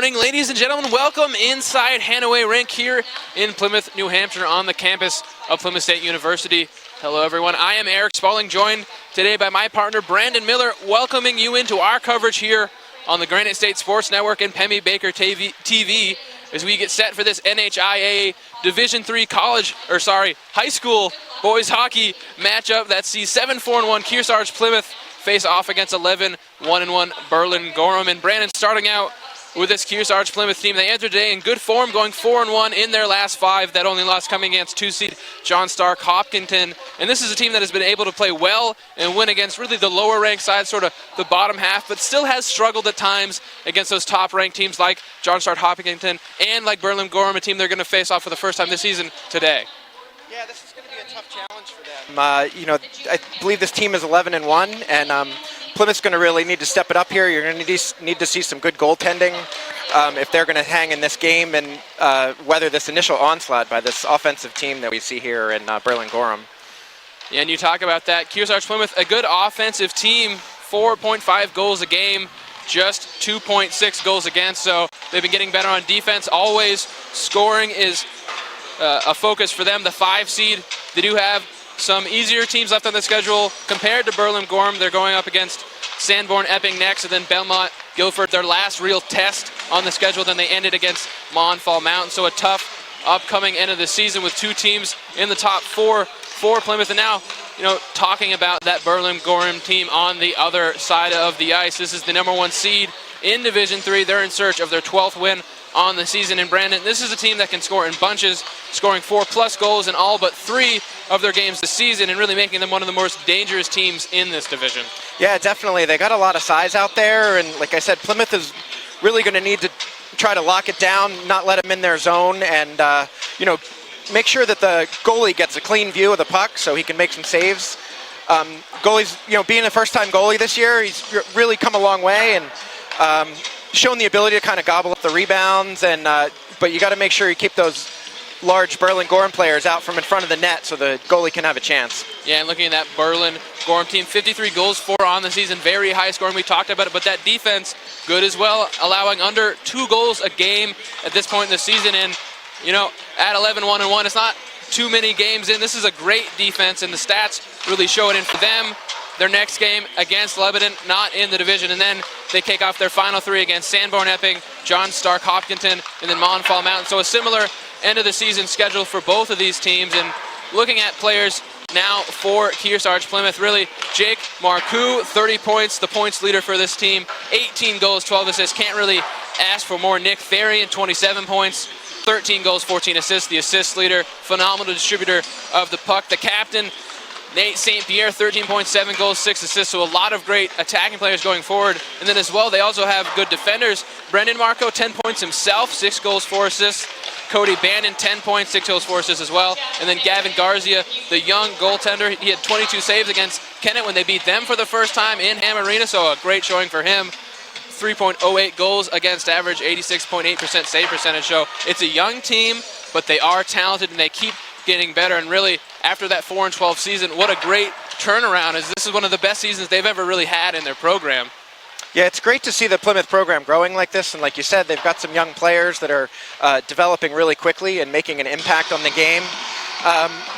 morning, ladies and gentlemen. Welcome inside Hanaway Rink here in Plymouth, New Hampshire, on the campus of Plymouth State University. Hello, everyone. I am Eric Spaulding, joined today by my partner, Brandon Miller, welcoming you into our coverage here on the Granite State Sports Network and Pemmy Baker TV as we get set for this NHIAA Division III high school boys hockey matchup that sees 7-4-1 Kearsarge Plymouth face off against 11-1-1 Berlin Gorham. And Brandon, starting out with this Kearsarge Plymouth team, they entered today in good form, going 4-1 in their last 5. That only loss coming against 2-seed John Stark Hopkinton. And this is a team that has been able to play well and win against really the lower ranked side, sort of the bottom half, but still has struggled at times against those top ranked teams like John Stark Hopkinton and like Berlin Gorham, a team they're going to face off for the first time this season today. Yeah, this is going to be a tough challenge for them. I believe this team is 11-1, and Plymouth's going to really need to step it up here. You're going to need to see some good goaltending if they're going to hang in this game and weather this initial onslaught by this offensive team that we see here in Berlin Gorham. Yeah, and you talk about that. Kearsarge Plymouth, a good offensive team, 4.5 goals a game, just 2.6 goals against. So they've been getting better on defense. Always scoring is a focus for them. The 5 seed, they do have some easier teams left on the schedule compared to Berlin Gorham. They're going up against Sanborn Epping next, and then Belmont Guilford, their last real test on the schedule. Then they ended against Monfall Mountain. So a tough upcoming end of the season with 2 teams in the top 4 for Plymouth. And now, talking about that Berlin Gorham team on the other side of the ice, this is the number 1 seed in Division III. They're in search of their 12th win on the season. And Brandon, this is a team that can score in bunches, scoring 4+ goals in all but 3 of their games this season, and really making them one of the most dangerous teams in this division. Yeah, definitely. They got a lot of size out there, and like I said, Plymouth is really going to need to try to lock it down, not let them in their zone, and make sure that the goalie gets a clean view of the puck so he can make some saves. Goalies, being a first-time goalie this year, he's really come a long way and shown the ability to kind of gobble up the rebounds, and but you got to make sure you keep those large Berlin Gorham players out from in front of the net so the goalie can have a chance. Yeah, and looking at that Berlin Gorham team, 53 goals for on the season, very high scoring. We talked about it, but that defense good as well, allowing under 2 goals a game at this point in the season. And at 11-1-1, it's not too many games in. This is a great defense, and the stats really show it. And for them, their next game against Lebanon, not in the division, and then they kick off their final 3 against Sanborn Epping, John Stark Hopkinton, and then Monfall Mountain. So a similar end of the season schedule for both of these teams. And looking at players now for Kearsarge Plymouth, really, Jake Marcoux, 30 points, the points leader for this team, 18 goals, 12 assists. Can't really ask for more. Nick Therian, 27 points, 13 goals, 14 assists, the assist leader, phenomenal distributor of the puck. The captain, Nate St. Pierre, 13.7 goals, 6 assists, so a lot of great attacking players going forward. And then as well, they also have good defenders. Brendan Marco, 10 points himself, 6 goals, 4 assists. Cody Bannon, 10 points, 6 goals, 4 assists as well. And then Gavin Garcia, the young goaltender, he had 22 saves against Kennett when they beat them for the first time in Ham Arena, so a great showing for him. 3.08 goals against average, 86.8% save percentage. So it's a young team, but they are talented and they keep getting better. And really, after that 4-12 season, what a great turnaround, as this is one of the best seasons they've ever really had in their program. Yeah, it's great to see the Plymouth program growing like this, and like you said, they've got some young players that are developing really quickly and making an impact on the game.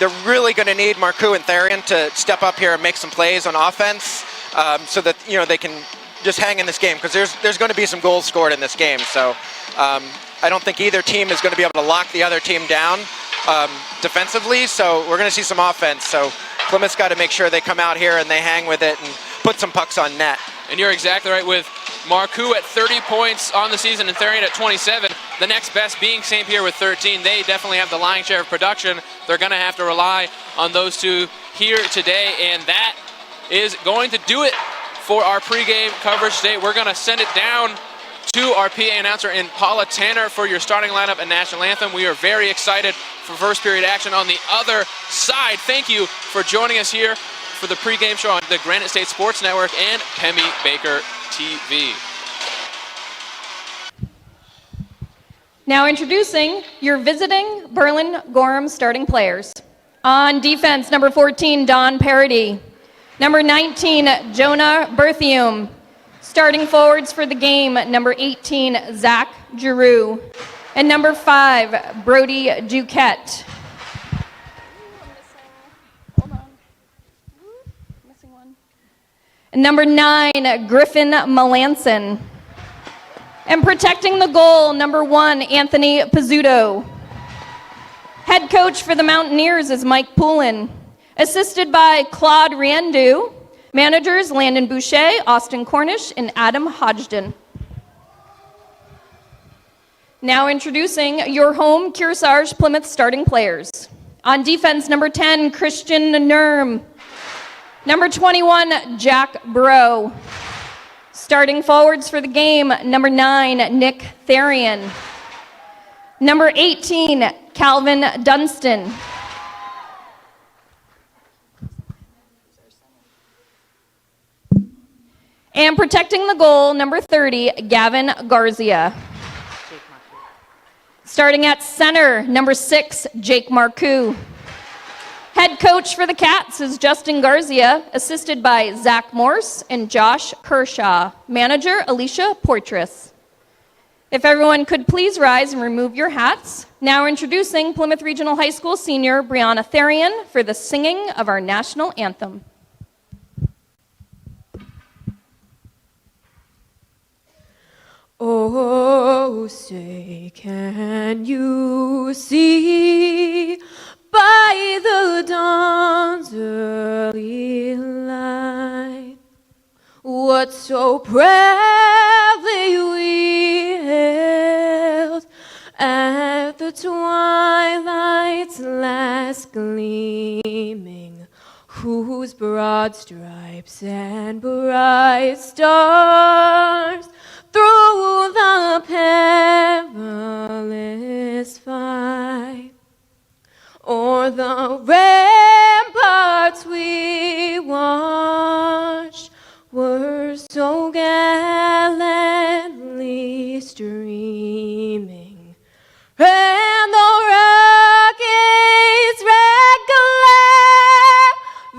They're really going to need Marcoux and Therian to step up here and make some plays on offense so that they can just hang in this game, because there's going to be some goals scored in this game. So I don't think either team is going to be able to lock the other team down defensively, so we're going to see some offense. So Plymouth's got to make sure they come out here and they hang with it and put some pucks on net. And you're exactly right, with Marcoux at 30 points on the season and Therian at 27. The next best being St. Pierre with 13. They definitely have the lion's share of production. They're going to have to rely on those 2 here today, and that is going to do it for our pregame coverage today. We're going to send it down to our PA announcer in Paula Tanner for your starting lineup and national anthem. We are very excited for first period action on the other side. Thank you for joining us here for the pregame show on the Granite State Sports Network and Pemmy Baker TV. Now introducing your visiting Berlin Gorham starting players. On defense, number 14, Don Parody. Number 19, Jonah Berthium. Starting forwards for the game, number 18, Zach Giroux. And number 5, Brody Duquette. And number 9, Griffin Melanson. And protecting the goal, number 1, Anthony Pizzuto. Head coach for the Mountaineers is Mike Poulin, assisted by Claude Riendu. Managers, Landon Boucher, Austin Cornish, and Adam Hodgden. Now introducing your home Kearsarge Plymouth starting players. On defense, number 10, Christian Nurm. Number 21, Jack Bro. Starting forwards for the game, number 9, Nick Therian. Number 18, Calvin Dunstan. And protecting the goal, number 30, Gavin Garzia. Starting at center, number 6, Jake Marcoux. Head coach for the Cats is Justin Garzia, assisted by Zach Morse and Josh Kershaw. Manager, Alicia Poitras. If everyone could please rise and remove your hats. Now introducing Plymouth Regional High School senior Brianna Therian for the singing of our national anthem. Oh, say, can you see by the dawn's early light what so proudly we hailed at the twilight's last gleaming, whose broad stripes and bright stars through the perilous fight o'er the ramparts we watched were so gallantly streaming, and the rockets' red glare,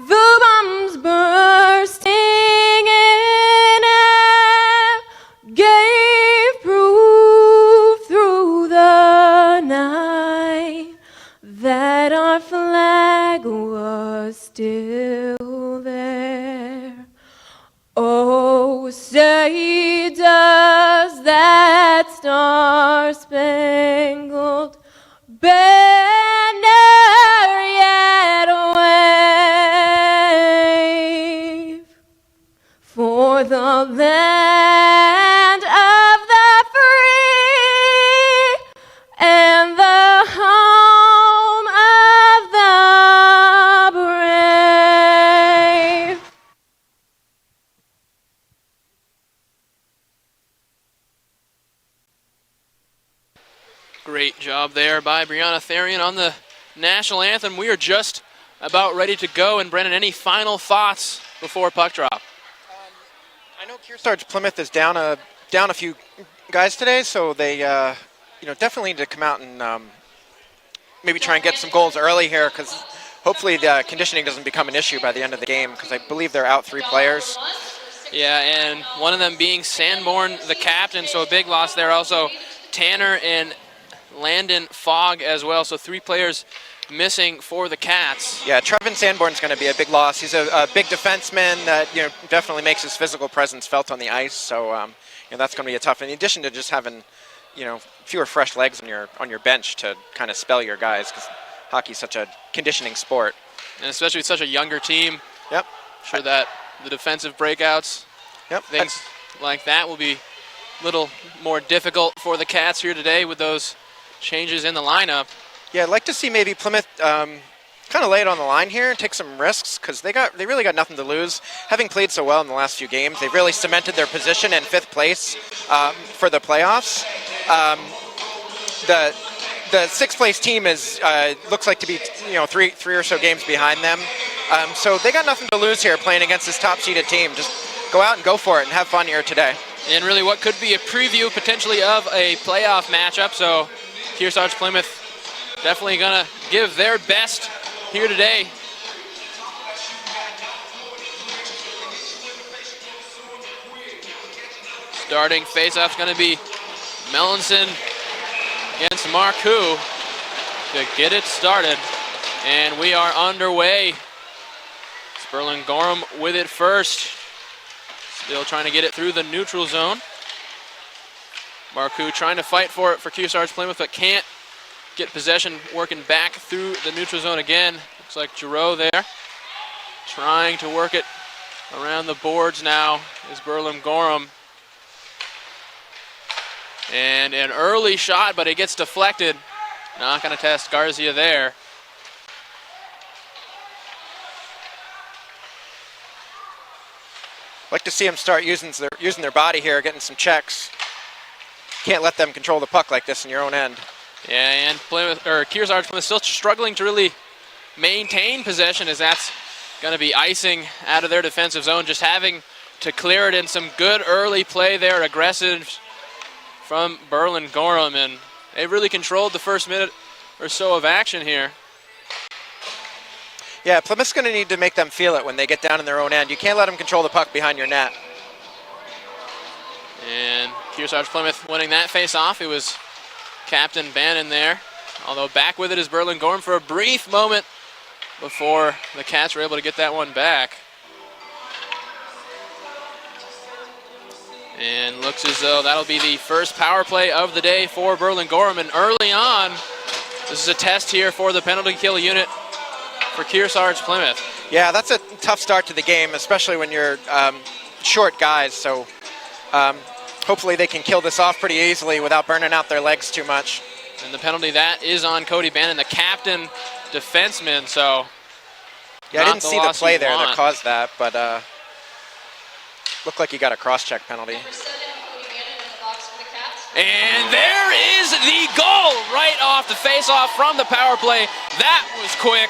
the bombs bursting in air, gave proof through the night that our flag was still there. Oh, say does that star-spangled banner yet wave for the land of the free and the home of the brave? Great job there by Brianna Therian on the national anthem. We are just about ready to go. And Brennan, any final thoughts before puck drop? I know Kearsarge Plymouth is down a few guys today, so they definitely need to come out and maybe try and get some goals early here, because hopefully the conditioning doesn't become an issue by the end of the game, because I believe they're out 3 players. Yeah, and one of them being Sanborn, the captain, so a big loss there. Also, Tanner and Landon Fogg as well, so 3 players missing for the Cats. Yeah, Trevin Sanborn's going to be a big loss. He's a big defenseman that definitely makes his physical presence felt on the ice. So that's going to be a tough. In addition to just having fewer fresh legs on your bench to kind of spell your guys, because hockey's such a conditioning sport. And especially with such a younger team. Yep. Sure that the defensive breakouts, yep, things like that will be a little more difficult for the Cats here today with those changes in the lineup. Yeah, I'd like to see maybe Plymouth kind of lay it on the line here and take some risks, because they really got nothing to lose. Having played so well in the last few games, they've really cemented their position in 5th place for the playoffs. The 6th place team is looks like to be three or so games behind them. So they got nothing to lose here playing against this top-seeded team. Just go out and go for it and have fun here today. And really what could be a preview potentially of a playoff matchup. So Kearsarge Plymouth definitely going to give their best here today. Starting face-off's going to be Melanson against Marcoux to get it started. And we are underway. It's Berlin-Gorham with it first. Still trying to get it through the neutral zone. Marcoux trying to fight for it for Kearsarge Plymouth, but can't get possession, working back through the neutral zone again. Looks like Giroux there. Trying to work it around the boards now is Berlin-Gorham. And an early shot, but it gets deflected. Not going to test Garcia there. Like to see them start using their body here, getting some checks. Can't let them control the puck like this in your own end. Yeah, and Kearsarge Plymouth still struggling to really maintain possession, as that's going to be icing out of their defensive zone. Just having to clear it in. Some good early play there, aggressive from Berlin-Gorham, and they really controlled the first minute or so of action here. Yeah, Plymouth's going to need to make them feel it when they get down in their own end. You can't let them control the puck behind your net. And Kearsarge Plymouth winning that face-off. It was Captain Bannon there. Although back with it is Berlin-Gorham for a brief moment before the Cats were able to get that one back. And looks as though that'll be the first power play of the day for Berlin-Gorham. And early on, this is a test here for the penalty kill unit for Kearsarge Plymouth. Yeah, that's a tough start to the game, especially when you're short guys. So hopefully they can kill this off pretty easily without burning out their legs too much. And the penalty, that is on Cody Bannon, the captain defenseman. So yeah, I didn't see the play there that caused that, but looked like he got a cross-check penalty. And there is the goal right off the face-off from the power play. That was quick.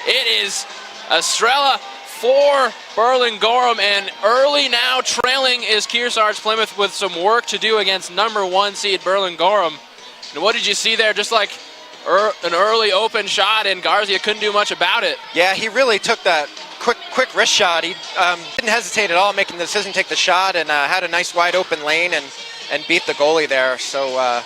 It is Estrella for Berlin-Gorham, and early now trailing is Kearsarge Plymouth with some work to do against number 1 seed Berlin-Gorham. And what did you see there? Just like an early open shot, and Garcia couldn't do much about it. Yeah, he really took that quick wrist shot. He didn't hesitate at all making the decision to take the shot, and had a nice wide open lane and beat the goalie there. So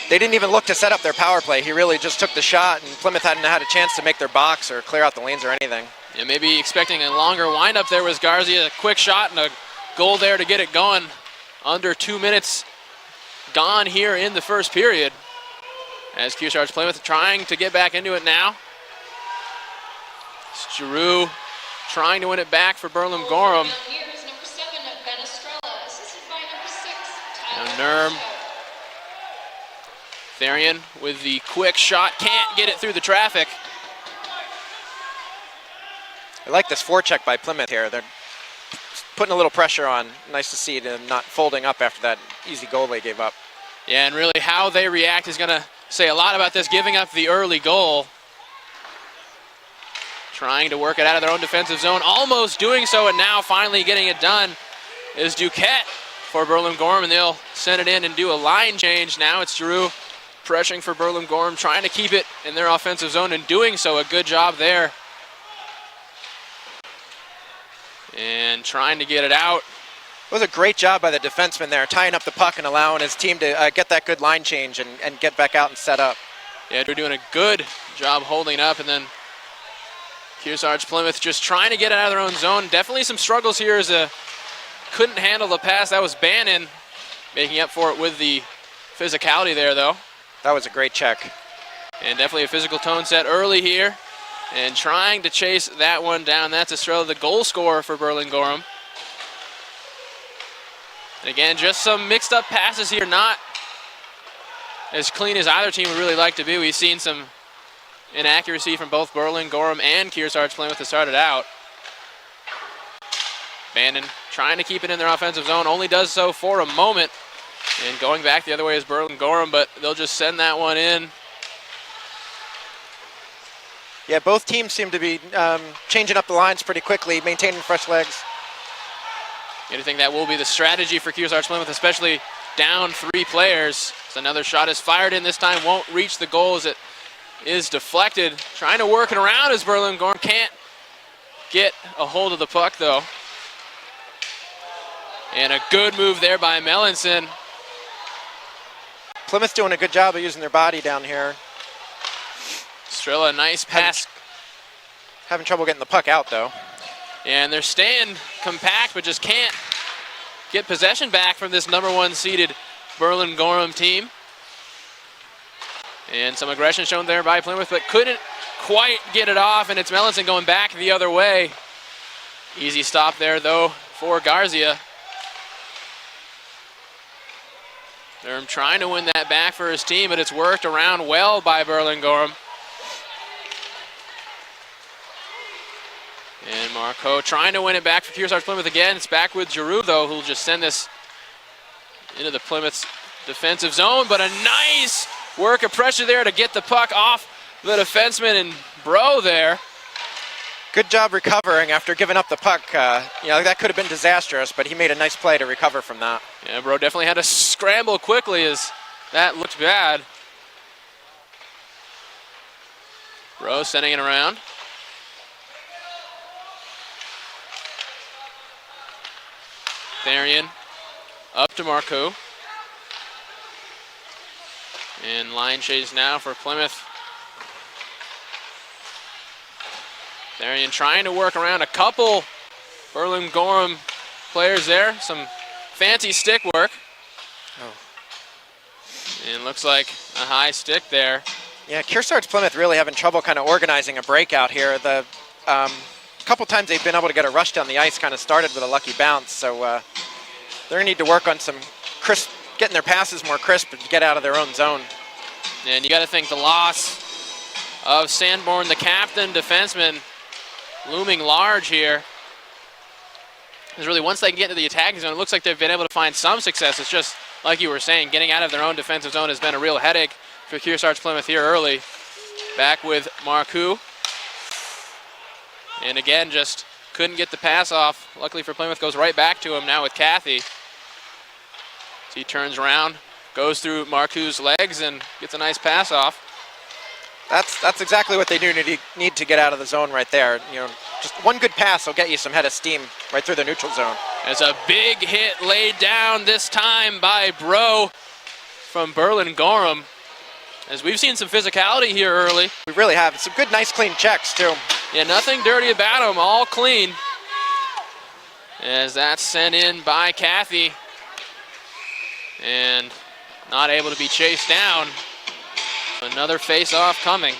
they didn't even look to set up their power play. He really just took the shot, and Plymouth hadn't had a chance to make their box or clear out the lanes or anything. Yeah, maybe expecting a longer windup there was Garcia. A quick shot and a goal there to get it going. Under 2 minutes gone here in the first period. As Kearsarge Plymouth trying to get back into it now. It's Giroux trying to win it back for Berlin-Gorham. Now Nurm. Therian with the quick shot. Can't get it through the traffic. I like this forecheck by Plymouth here. They're putting a little pressure on. Nice to see them not folding up after that easy goal they gave up. Yeah, and really how they react is going to say a lot about this, giving up the early goal. Trying to work it out of their own defensive zone, almost doing so, and now finally getting it done is Duquette for Berlin-Gorham, and they'll send it in and do a line change. Now it's Giroux pressuring for Berlin-Gorham, trying to keep it in their offensive zone, and doing so. A good job there. And trying to get it out. It was a great job by the defenseman there, tying up the puck and allowing his team to get that good line change and get back out and set up. Yeah, they're doing a good job holding up, and then Kearsarge Plymouth just trying to get it out of their own zone. Definitely some struggles here as couldn't handle the pass. That was Bannon making up for it with the physicality there, though. That was a great check. And definitely a physical tone set early here. And trying to chase that one down. That's Estrella, the goal scorer for Berlin-Gorham. And again, just some mixed up passes here, not as clean as either team would really like to be. We've seen some inaccuracy from both Berlin-Gorham and Kearsarge Plymouth to start it out. Bannon trying to keep it in their offensive zone, only does so for a moment. And going back the other way is Berlin-Gorham, but they'll just send that one in. Yeah, both teams seem to be changing up the lines pretty quickly, maintaining fresh legs. I think that will be the strategy for Kearsarge Plymouth, especially down 3 players. So another shot is fired in, this time won't reach the goal as it is deflected. Trying to work it around as Berlin-Gorham can't get a hold of the puck though. And a good move there by Melanson. Plymouth doing a good job of using their body down here. Strilla, nice pass. Having trouble getting the puck out, though. And they're staying compact, but just can't get possession back from this number 1 seeded Berlin-Gorham team. And some aggression shown there by Plymouth, but couldn't quite get it off, and it's Melanson going back the other way. Easy stop there, though, for Garcia. They're trying to win that back for his team, but it's worked around well by Berlin-Gorham. And Marco trying to win it back for Kearsarge Plymouth again. It's back with Giroux, though, who'll just send this into the Plymouth's defensive zone. But a nice work of pressure there to get the puck off the defenseman and Bro there. Good job recovering after giving up the puck. That could have been disastrous, but he made a nice play to recover from that. Yeah, Bro definitely had to scramble quickly as that looked bad. Bro sending it around. Therian up to Marcoux. And line chase now for Plymouth. Therian trying to work around a couple Berlin-Gorham players there. Some fancy stick work. Oh. And looks like a high stick there. Yeah, Kearsarge Plymouth really having trouble kind of organizing a breakout here. The couple times they've been able to get a rush down the ice kind of started with a lucky bounce. So they're going to need to work on some crisp, getting their passes more crisp to get out of their own zone. And you got to think the loss of Sanborn, the captain defenseman, looming large here. Because really, once they can get to the attacking zone, it looks like they've been able to find some success. It's just, like you were saying, getting out of their own defensive zone has been a real headache for Kearsarge Plymouth here early. Back with Marcoux. And again, just couldn't get the pass off. Luckily for Plymouth, goes right back to him now with Cathy. So he turns around, goes through Marcoux's legs, and gets a nice pass off. That's exactly what they do need to get out of the zone right there. Just one good pass will get you some head of steam right through the neutral zone. It's a big hit laid down this time by Bro from Berlin-Gorham. As we've seen some physicality here early. We really have. Some good, nice, clean checks, too. Yeah, nothing dirty about them, all clean. As that's sent in by Cathy. And not able to be chased down. Another face-off coming.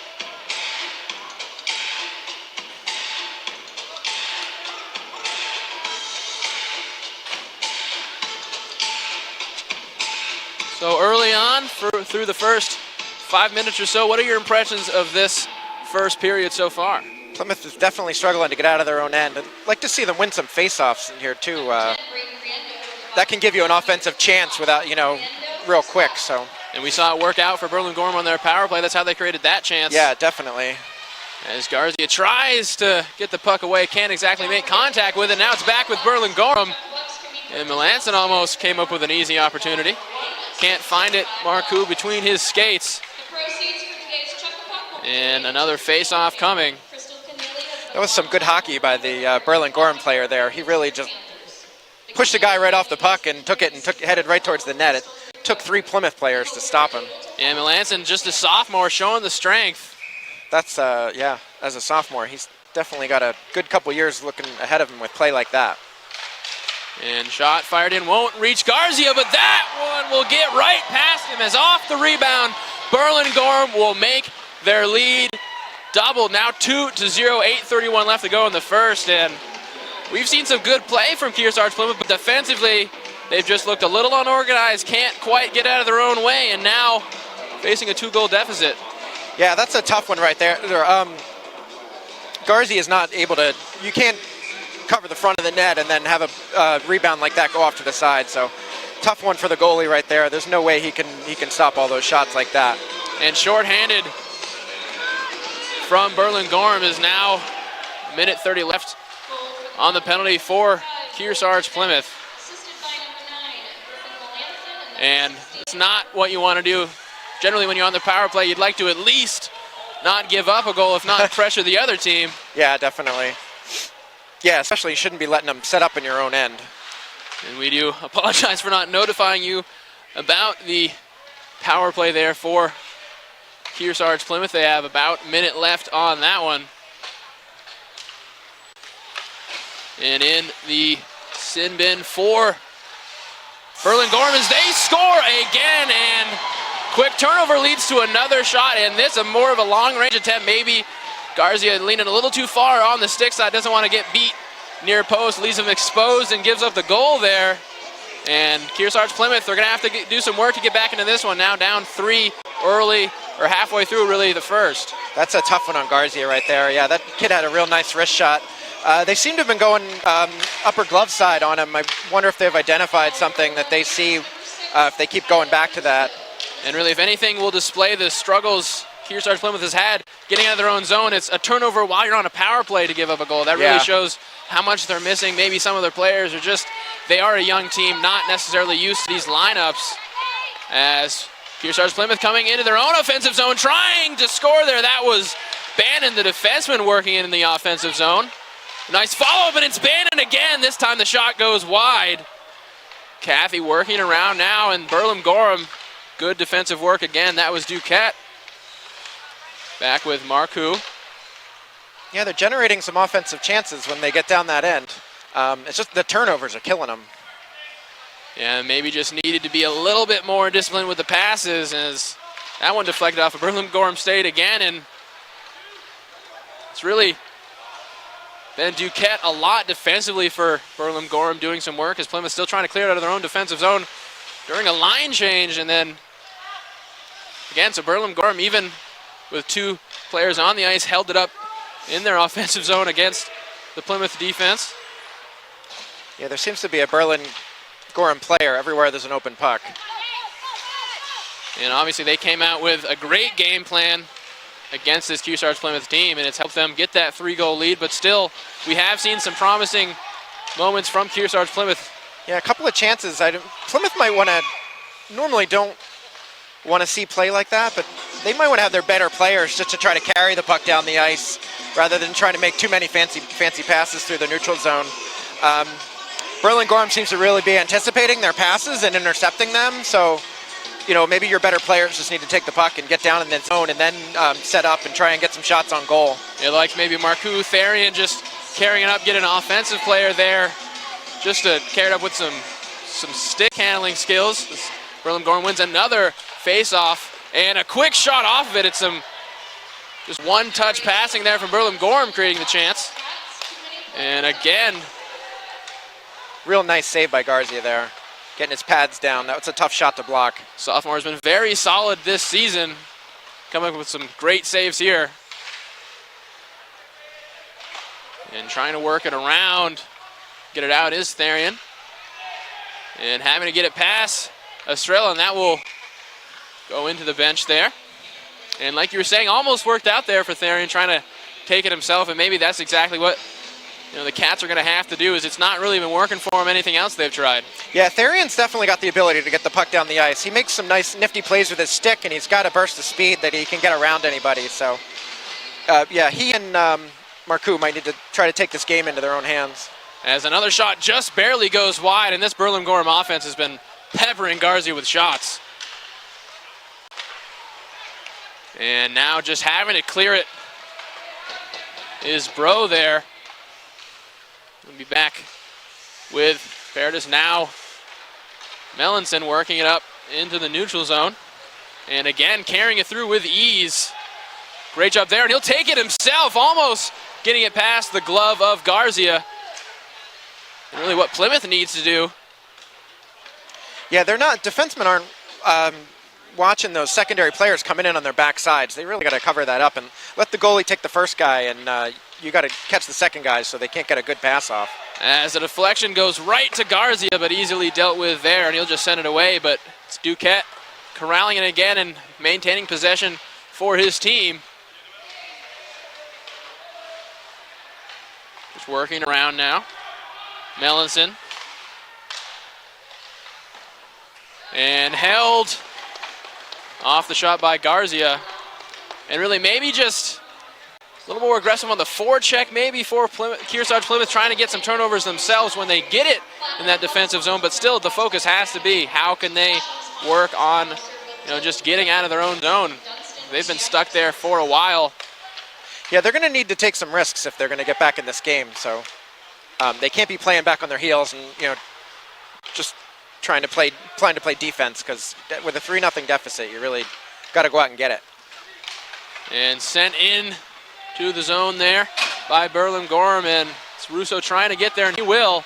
So early on, through the first 5 minutes or so, what are your impressions of this first period so far? Plymouth is definitely struggling to get out of their own end. I'd like to see them win some face-offs in here, too. That can give you an offensive chance without, real quick, so. And we saw it work out for Berlin-Gorham on their power play. That's how they created that chance. Yeah, definitely. As Garcia tries to get the puck away, can't exactly make contact with it. Now it's back with Berlin-Gorham. And Melanson almost came up with an easy opportunity. Can't find it. Marcoux between his skates. And another face-off coming. That was some good hockey by the Berlin-Gorham player there. He really just pushed the guy right off the puck and took it and headed right towards the net. It took 3 Plymouth players to stop him. And Melanson, just a sophomore, showing the strength. That's, as a sophomore, he's definitely got a good couple years looking ahead of him with play like that. And shot fired in, won't reach Garcia, but that one will get right past him as off the rebound. Berlin-Gorham will make their lead double, now 2-0, 8:31 left to go in the first. And we've seen some good play from Kearsarge Plymouth, but defensively, they've just looked a little unorganized, can't quite get out of their own way, and now facing a 2-goal deficit. Yeah, that's a tough one right there. Garcia is not able to, you can't cover the front of the net and then have a rebound like that go off to the side. So tough one for the goalie right there. There's no way he can stop all those shots like that. And shorthanded from Berlin-Gorham is now minute 30 left on the penalty for Kearsarge Plymouth. And it's not what you want to do. Generally, when you're on the power play, you'd like to at least not give up a goal, if not pressure the other team. Yeah, definitely. Yeah, especially you shouldn't be letting them set up in your own end. And we do apologize for not notifying you about the power play there for Kearsarge Plymouth. They have about a minute left on that one. And in the sin bin for Gorham as they score again, and quick turnover leads to another shot, and this is more of a long-range attempt. Maybe Garcia leaning a little too far on the stick side, doesn't want to get beat near post, leaves him exposed and gives up the goal there. And Kearsarge Plymouth, they're going to have to do some work to get back into this one. Now down 3 early, or halfway through really the first. That's a tough one on Garcia right there. Yeah, that kid had a real nice wrist shot. They seem to have been going upper glove side on him. I wonder if they've identified something that they see if they keep going back to that. And really, if anything will display the struggles Kearsarge Plymouth has had getting out of their own zone, it's a turnover while you're on a power play to give up a goal. That really shows how much they're missing. Maybe some of their players are just, they are a young team, not necessarily used to these lineups. As Kearsarge Plymouth coming into their own offensive zone, trying to score there. That was Bannon, the defenseman, working in the offensive zone. Nice follow-up, and it's Bannon again. This time the shot goes wide. Cathy working around now, and Gorham, good defensive work again. That was Duquette. Back with Marcoux. Yeah, they're generating some offensive chances when they get down that end. It's just the turnovers are killing them. Yeah, maybe just needed to be a little bit more disciplined with the passes, as that one deflected off of Gorham State again, and it's really been Duquette a lot defensively for Gorham, doing some work as Plymouth still trying to clear it out of their own defensive zone during a line change. And then again, so Gorham, even with 2 players on the ice, held it up in their offensive zone against the Plymouth defense. Yeah, there seems to be a Gorham player everywhere there's an open puck. And obviously they came out with a great game plan against this Kearsarge Plymouth team, and it's helped them get that 3-goal lead, but still, we have seen some promising moments from Kearsarge Plymouth. Yeah, a couple of chances. Plymouth might want to, normally don't want to see play like that, but they might want to have their better players just to try to carry the puck down the ice rather than trying to make too many fancy passes through the neutral zone. Gorham seems to really be anticipating their passes and intercepting them, so maybe your better players just need to take the puck and get down in the zone and then set up and try and get some shots on goal. It likes maybe Marcoux, Therian just carrying it up, get an offensive player there just to carry it up with some stick handling skills. Gorham wins another face-off and a quick shot off of it. It's just one-touch passing there from Gorham creating the chance. And again, real nice save by Garcia there, getting his pads down. That was a tough shot to block. Sophomore has been very solid this season, coming up with some great saves here. And trying to work it around, get it out is Therian. And having to get it past Estrella, and that will go into the bench there. And like you were saying, almost worked out there for Therian, trying to take it himself, and maybe that's exactly what the Cats are going to have to do, is it's not really been working for him anything else they've tried. Yeah, Therian's definitely got the ability to get the puck down the ice. He makes some nice nifty plays with his stick, and he's got a burst of speed that he can get around anybody. So, yeah, he and Marcoux might need to try to take this game into their own hands. As another shot just barely goes wide, and this Gorham offense has been peppering Garcia with shots. And now just having to clear it is Bro there. We'll be back with Paradis now. Melanson working it up into the neutral zone. And again, carrying it through with ease. Great job there, and he'll take it himself, almost getting it past the glove of Garcia. And really what Plymouth needs to do. Yeah, defensemen aren't watching those secondary players coming in on their back sides. They really got to cover that up and let the goalie take the first guy, and you got to catch the second guy so they can't get a good pass off. As the deflection goes right to Garcia, but easily dealt with there, and he'll just send it away. But it's Duquette corralling it again and maintaining possession for his team. Just working around now. Melanson. And held off the shot by Garcia. And really maybe just A little more aggressive on the forecheck maybe for Kearsarge Plymouth, trying to get some turnovers themselves when they get it in that defensive zone, but still the focus has to be how can they work on just getting out of their own zone. They've been stuck there for a while. Yeah, they're going to need to take some risks if they're going to get back in this game, so they can't be playing back on their heels and just trying to play defense, because with a 3-0 deficit, you really got to go out and get it. And sent in to the zone there by Gorham, and it's Russo trying to get there, and he will.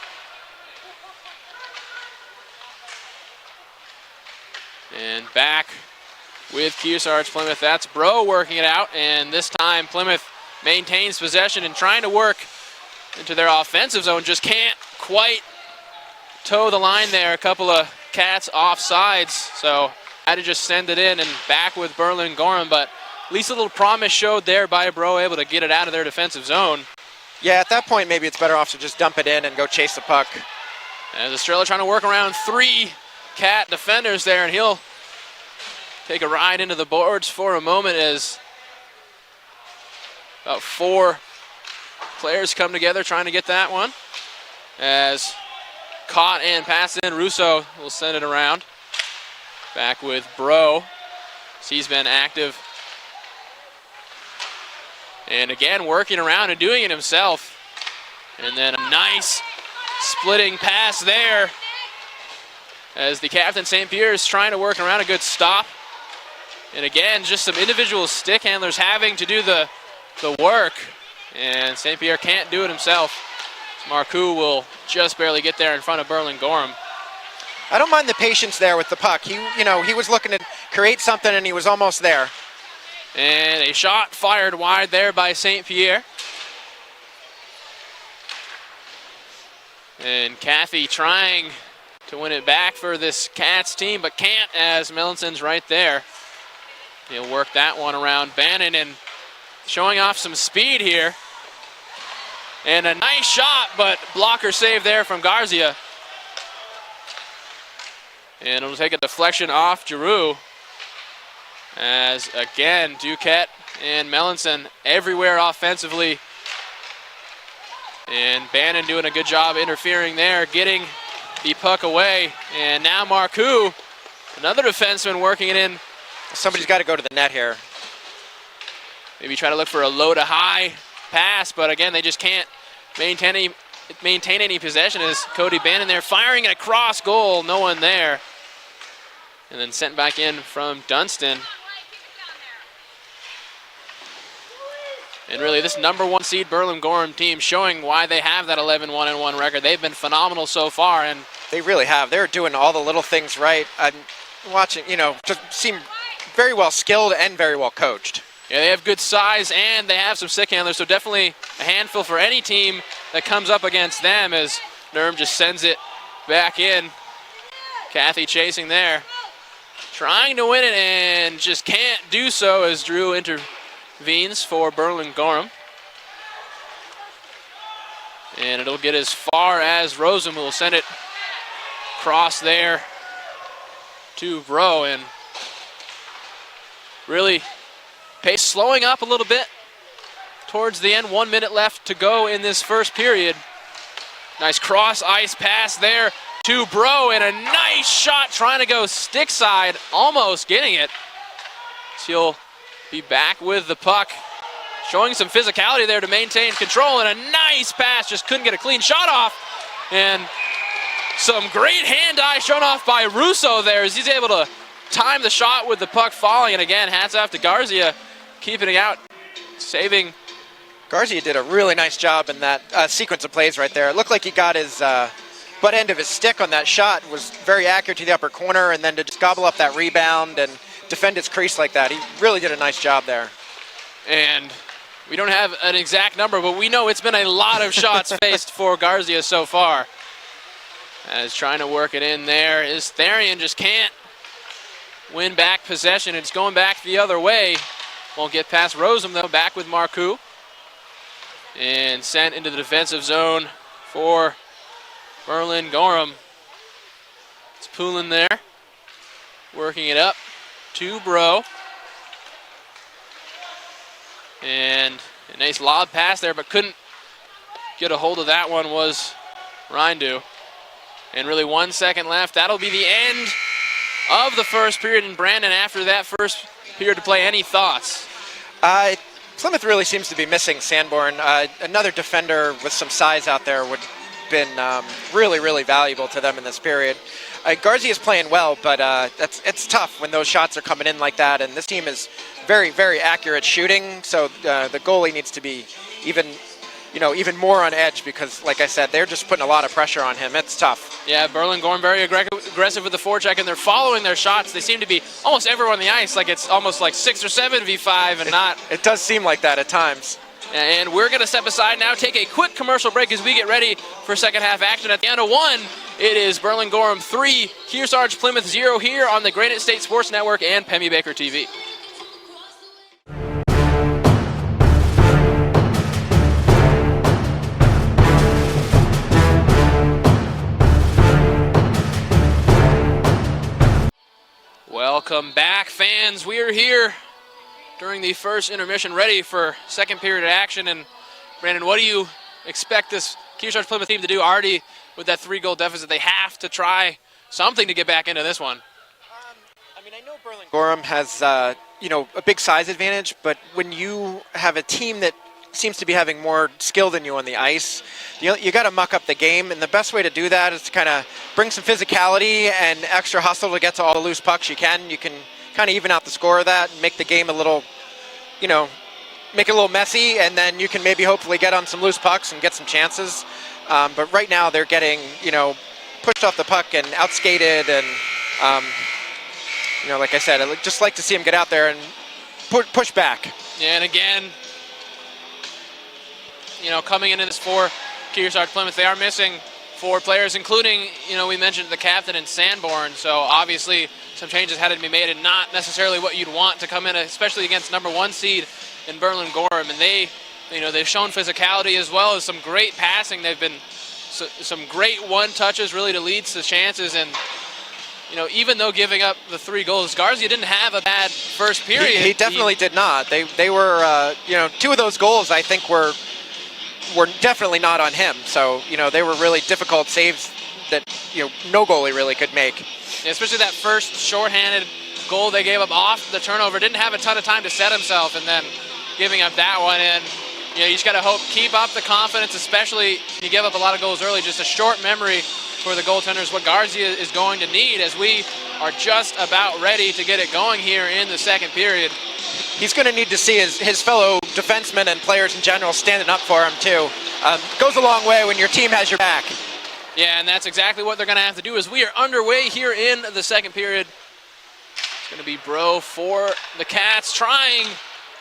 And back with Kearsarge Plymouth. That's Bro working it out, and this time Plymouth maintains possession and trying to work into their offensive zone. Just can't quite toe the line there. A couple of Cats off sides, so had to just send it in and back with Gorham, but at least a little promise showed there by Bro, able to get it out of their defensive zone. Yeah, at that point, maybe it's better off to just dump it in and go chase the puck. As Estrella trying to work around 3 Cat defenders there, and he'll take a ride into the boards for a moment as about 4 players come together trying to get that one. As caught and passed in, Russo will send it around. Back with Bro. He's been active. And again, working around and doing it himself. And then a nice splitting pass there as the captain, St. Pierre, is trying to work around a good stop. And again, just some individual stick handlers having to do the work. And St. Pierre can't do it himself. Marcoux will just barely get there in front of Gorham. I don't mind the patience there with the puck. He was looking to create something, and he was almost there. And a shot fired wide there by St. Pierre. And Cathy trying to win it back for this Cats team, but can't, as Melansson's right there. He'll work that one around Bannon and showing off some speed here. And a nice shot, but blocker save there from Garcia. And it'll take a deflection off Giroux. As again, Duquette and Melanson everywhere offensively. And Bannon doing a good job interfering there, getting the puck away. And now Marcoux, another defenseman, working it in. Somebody's got to go to the net here. Maybe try to look for a low to high pass, but again, they just can't maintain any possession as Cody Bannon there firing it across goal, no one there. And then sent back in from Dunstan. And really, this number 1 seed Gorham team showing why they have that 11-1-1 record. They've been phenomenal so far, and they really have. They're doing all the little things right. I'm watching, just seem very well skilled and very well coached. Yeah, they have good size and they have some stick handlers, so definitely a handful for any team that comes up against them as Nurm just sends it back in. Cathy chasing there. Trying to win it and just can't do so as Drew intervenes for Gorham. And it'll get as far as Rosen, who will send it across there to Bro, and really pace slowing up a little bit towards the end. 1 minute left to go in this first period. Nice cross ice pass there to Bro, and a nice shot trying to go stick side, almost getting it. So he'll be back with the puck, showing some physicality there to maintain control, and a nice pass, just couldn't get a clean shot off. And some great hand-eye shown off by Russo there as he's able to time the shot with the puck falling. And again, hats off to Garcia, keeping it out, saving. Garcia did a really nice job in that sequence of plays right there. It looked like he got his butt end of his stick on that shot, was very accurate to the upper corner, and then to just gobble up that rebound and defend his crease like that. He really did a nice job there. And we don't have an exact number, but we know it's been a lot of shots faced for Garcia so far. As trying to work it in there is Therian, just can't win back possession. It's going back the other way. Won't get past Rosen though. Back with Marcoux. And sent into the defensive zone for Gorham. It's Poulin there, working it up to Bro. And A nice lob pass there, but couldn't get a hold of that one was Rindu. And really 1 second left. That'll be the end of the first period. And Brandon, after that first period to play, any thoughts? Plymouth really seems to be missing Sanborn. Another defender with some size out there would have been really, really valuable to them in this period. Garzia's playing well, but it's tough when those shots are coming in like that. And this team is very, very accurate shooting. So the goalie needs to be even more on edge because, like I said, they're just putting a lot of pressure on him. It's tough. Yeah, Gorham very aggressive with the forecheck, and they're following their shots. They seem to be almost everywhere on the ice, like it's almost like 6 or 7 v5 and not. It does seem like that at times. And we're going to step aside now, take a quick commercial break as we get ready for second half action. At the end of one, it is Gorham 3, Kearsarge Plymouth 0 here on the Granite State Sports Network and Pemmy Baker TV. Welcome back, fans. We are here during the first intermission, ready for second period action. And Brandon, what do you expect this Kearsarge Plymouth team to do already with that 3-goal deficit? They have to try something to get back into this one. I know Gorham has a big size advantage, but when you have a team that seems to be having more skill than you on the ice, you got to muck up the game, and the best way to do that is to kind of bring some physicality and extra hustle to get to all the loose pucks you can. You can kind of even out the score of that and make the game a little, make it a little messy, and then you can maybe hopefully get on some loose pucks and get some chances. But right now they're getting, pushed off the puck and outskated, and like I said, I'd just like to see them get out there and push back. Yeah, and again, coming into this for Kearsarge Plymouth, they are missing 4 players, including, we mentioned the captain and Sanborn. So obviously some changes had to be made, and not necessarily what you'd want to come in, especially against number 1 seed in Gorham. And they've shown physicality as well as some great passing. They've been some great one-touches really to lead to chances. And even though giving up the 3 goals, Garcia didn't have a bad first period. He definitely did not. They were 2 of those goals I think were definitely not on him. So, they were really difficult saves that, no goalie really could make. Yeah, especially that first shorthanded goal they gave up off the turnover. Didn't have a ton of time to set himself, and then giving up that one. And, you just got to keep up the confidence, especially you give up a lot of goals early. Just a short memory for the goaltenders, what Garcia is going to need as we are just about ready to get it going here in the second period. He's going to need to see his fellow defensemen and players in general standing up for him too. Goes a long way when your team has your back. Yeah, and that's exactly what they're going to have to do as we are underway here in the second period. It's going to be Bro for the Cats, trying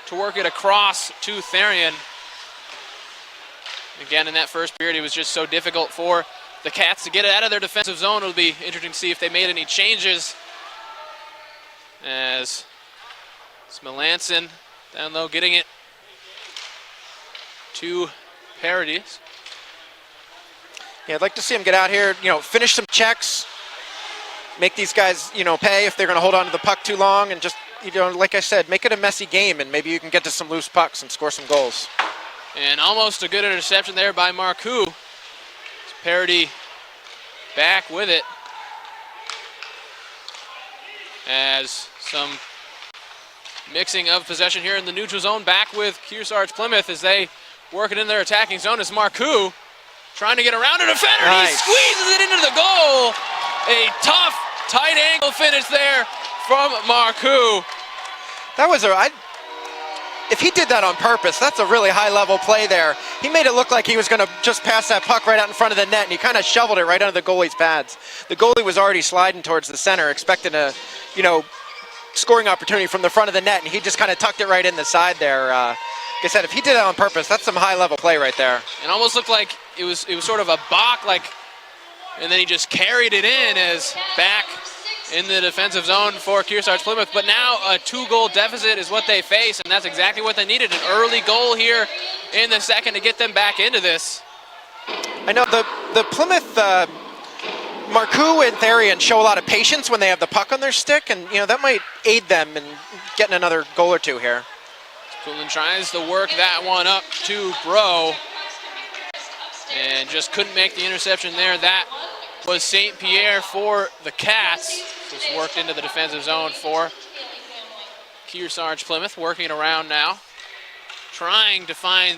to work it across to Therian. Again, in that first period, it was just so difficult for the Cats to get it out of their defensive zone. It'll be interesting to see if they made any changes. As Melanson down low, getting it to Paradis. Yeah, I'd like to see him get out here, finish some checks, make these guys, pay if they're going to hold on to the puck too long, and just, like I said, make it a messy game, and maybe you can get to some loose pucks and score some goals. And almost a good interception there by Marcoux. Parody back with it. As some mixing of possession here in the neutral zone, back with Kearsarge Plymouth as they work it in their attacking zone. As Marcoux trying to get around a defender. Nice. He squeezes it into the goal. A tough, tight angle finish there from Marcoux. That was if he did that on purpose, that's a really high-level play there. He made it look like he was going to just pass that puck right out in front of the net, and he kind of shoveled it right under the goalie's pads. The goalie was already sliding towards the center, expecting a, scoring opportunity from the front of the net, and he just kind of tucked it right in the side there. Like I said, if he did that on purpose, that's some high-level play right there. It almost looked like it was sort of a balk, and then he just carried it in as back in the defensive zone for Kearsarge Plymouth. But now a 2-goal deficit is what they face, and that's exactly what they needed. An early goal here in the second to get them back into this. I know the Plymouth, Marcoux and Therian show a lot of patience when they have the puck on their stick, and that might aid them in getting another goal or two here. Coolin tries to work that one up to Bro. And just couldn't make the interception there. That was St. Pierre for the Cats. Just worked into the defensive zone for Kearsarge Plymouth, working it around now. Trying to find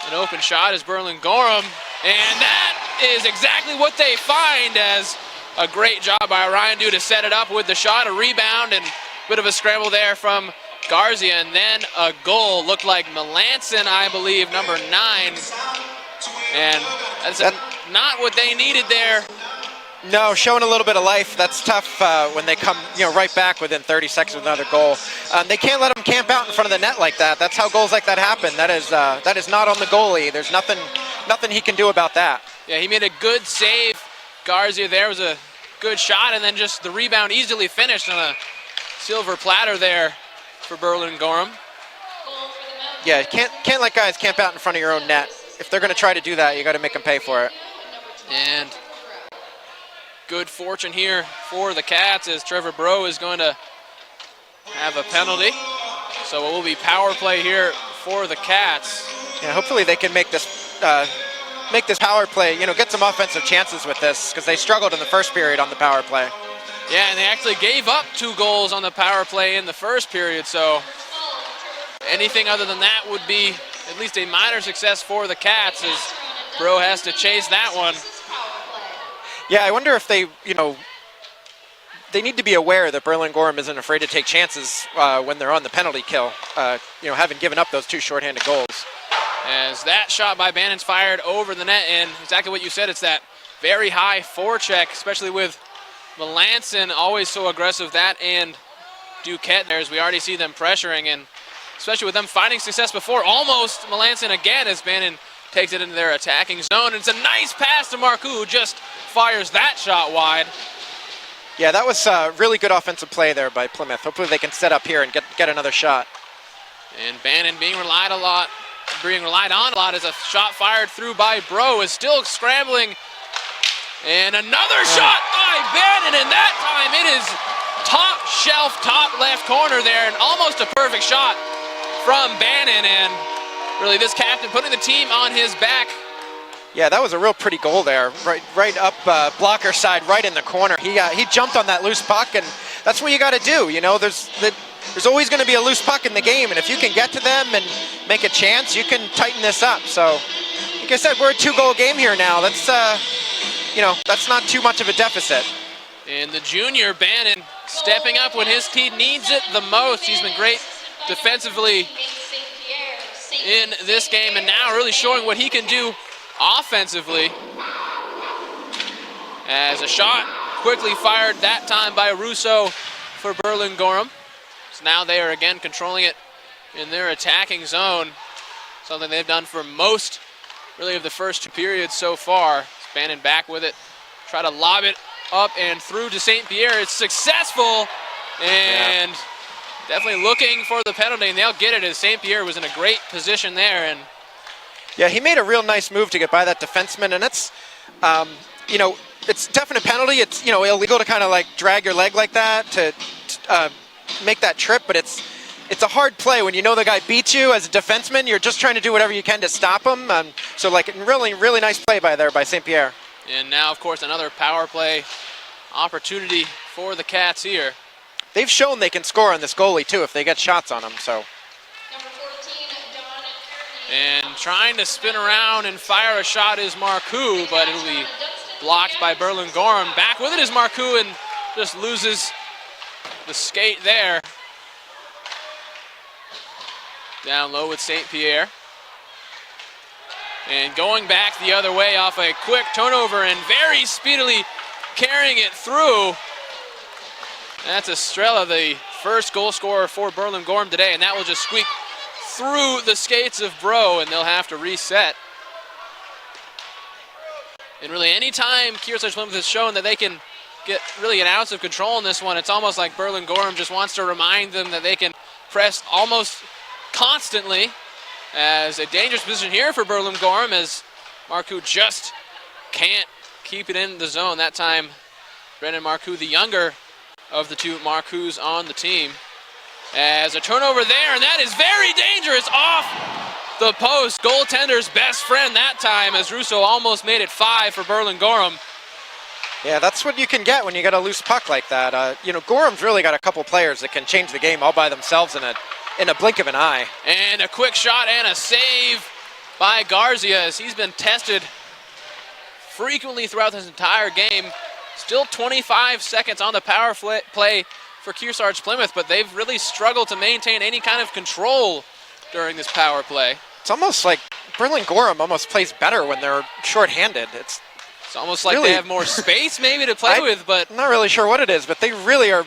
an open shot is Gorham. And that is exactly what they find, as a great job by Ryan Dew to set it up with the shot, a rebound, and a bit of a scramble there from Garcia. And then a goal, looked like Melanson, I believe, number 9. And that's not what they needed there. No, showing a little bit of life. That's tough when they come, right back within 30 seconds with another goal. They can't let them camp out in front of the net like that. That's how goals like that happen. That is not on the goalie. There's nothing he can do about that. Yeah, he made a good save. Garcia there was a good shot, and then just the rebound easily finished on a silver platter there for Gorham. Yeah, can't let guys camp out in front of your own net. If they're going to try to do that, you got to make them pay for it. And good fortune here for the Cats, as Trevor Bro is going to have a penalty. So it will be power play here for the Cats. Yeah, hopefully they can make this power play, get some offensive chances with this, because they struggled in the first period on the power play. Yeah, and they actually gave up 2 goals on the power play in the first period, so anything other than that would be at least a minor success for the Cats, as Bro has to chase that one. Yeah, I wonder if they, they need to be aware that Gorham isn't afraid to take chances when they're on the penalty kill, having given up those 2 shorthanded goals. As that shot by Bannon's fired over the net, and exactly what you said, it's that very high forecheck, especially with Melanson always so aggressive, that and Duquette there, as we already see them pressuring, and especially with them finding success before. Almost Melanson again, as Bannon takes it into their attacking zone. And it's a nice pass to Marcoux, who just fires that shot wide. Yeah, that was really good offensive play there by Plymouth. Hopefully they can set up here and get another shot. And Bannon being relied on a lot, as a shot fired through by Bro is still scrambling. And another shot by Bannon, and that time it is top shelf, top left corner there, and almost a perfect shot from Bannon, and really this captain putting the team on his back. Yeah, that was a real pretty goal there, right up blocker side, right in the corner. He jumped on that loose puck, and that's what you got to do. There's always going to be a loose puck in the game, and if you can get to them and make a chance, you can tighten this up. So, like I said, we're a 2-goal game here now. That's that's not too much of a deficit. And the junior Bannon stepping up when his team needs it the most. He's been great defensively in this game, and now really showing what he can do offensively. As a shot quickly fired that time by Russo for Gorham. So now they are again controlling it in their attacking zone, something they've done for most really of the first 2 periods so far. Bannon back with it, try to lob it up and through to St. Pierre. It's successful, and definitely looking for the penalty, and they'll get it, as St. Pierre was in a great position there. And yeah, he made a real nice move to get by that defenseman, and it's, it's definite penalty. It's, illegal to kind of like drag your leg like that to make that trip, but it's a hard play when the guy beats you as a defenseman. You're just trying to do whatever you can to stop him. So really nice play by St. Pierre. And now, of course, another power play opportunity for the Cats here. They've shown they can score on this goalie too if they get shots on him. So. And trying to spin around and fire a shot is Marcoux, but it'll be blocked by Gorham. Back with it is Marcoux, and just loses the skate there. Down low with St. Pierre. And going back the other way off a quick turnover and very speedily carrying it through. That's Estrella, the first goal scorer for Gorham today, and that will just squeak through the skates of Bro, and they'll have to reset. And really, anytime Kearsarge Plymouth has shown that they can get really an ounce of control in this one, it's almost like Gorham just wants to remind them that they can press almost constantly, as a dangerous position here for Gorham, as Marcoux just can't keep it in the zone. That time, Brendan Marcoux, the younger of the 2 Marcouxs on the team. As a turnover there, and that is very dangerous off the post. Goaltender's best friend that time, as Russo almost made it 5 for Gorham. Yeah, that's what you can get when you get a loose puck like that. Gorham's really got a couple players that can change the game all by themselves in a blink of an eye. And a quick shot and a save by Garcia, as he's been tested frequently throughout this entire game. Still 25 seconds on the power play for Kearsarge Plymouth, but they've really struggled to maintain any kind of control during this power play. It's almost like Gorham almost plays better when they're shorthanded. It's almost like really, they have more space maybe to play with, but I'm not really sure what it is, but they really are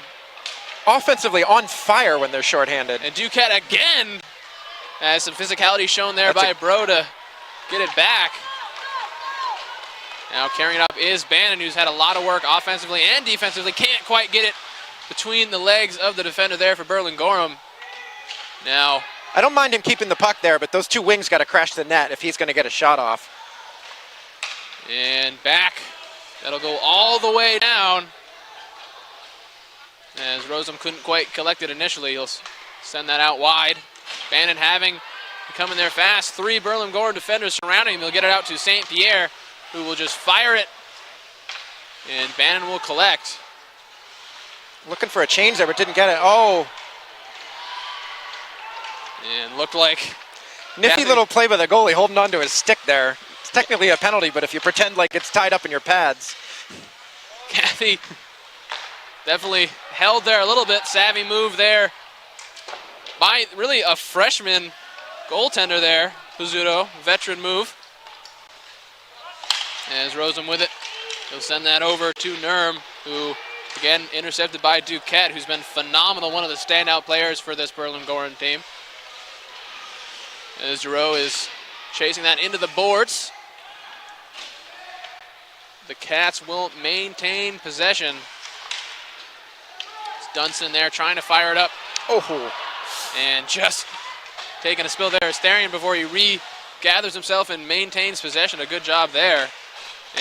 offensively on fire when they're shorthanded. And Duquette again has some physicality shown there by Bro to get it back. Now carrying it up is Bannon, who's had a lot of work offensively and defensively. Can't quite get it between the legs of the defender there for Gorham. Now, I don't mind him keeping the puck there, but those two wings got to crash the net if he's going to get a shot off. And back. That'll go all the way down. As Rosem couldn't quite collect it initially, he'll send that out wide. Bannon coming there fast. 3 Gorham defenders surrounding him. He'll get it out to St. Pierre, who will just fire it. And Bannon will collect. Looking for a change there, but didn't get it. Oh. And looked like nifty little play by the goalie, holding on to his stick there. It's technically a penalty, but if you pretend like it's tied up in your pads. Kathy definitely held there a little bit. Savvy move there by really a freshman goaltender there. Pizzuto, veteran move. As Rosem with it, he'll send that over to Nurm, who again intercepted by Duquette, who's been phenomenal, one of the standout players for this Gorham team. As Giroux is chasing that into the boards. The Cats will maintain possession. It's Dunson there trying to fire it up. Oh. And just taking a spill there. Asterian before he regathers himself and maintains possession. A good job there.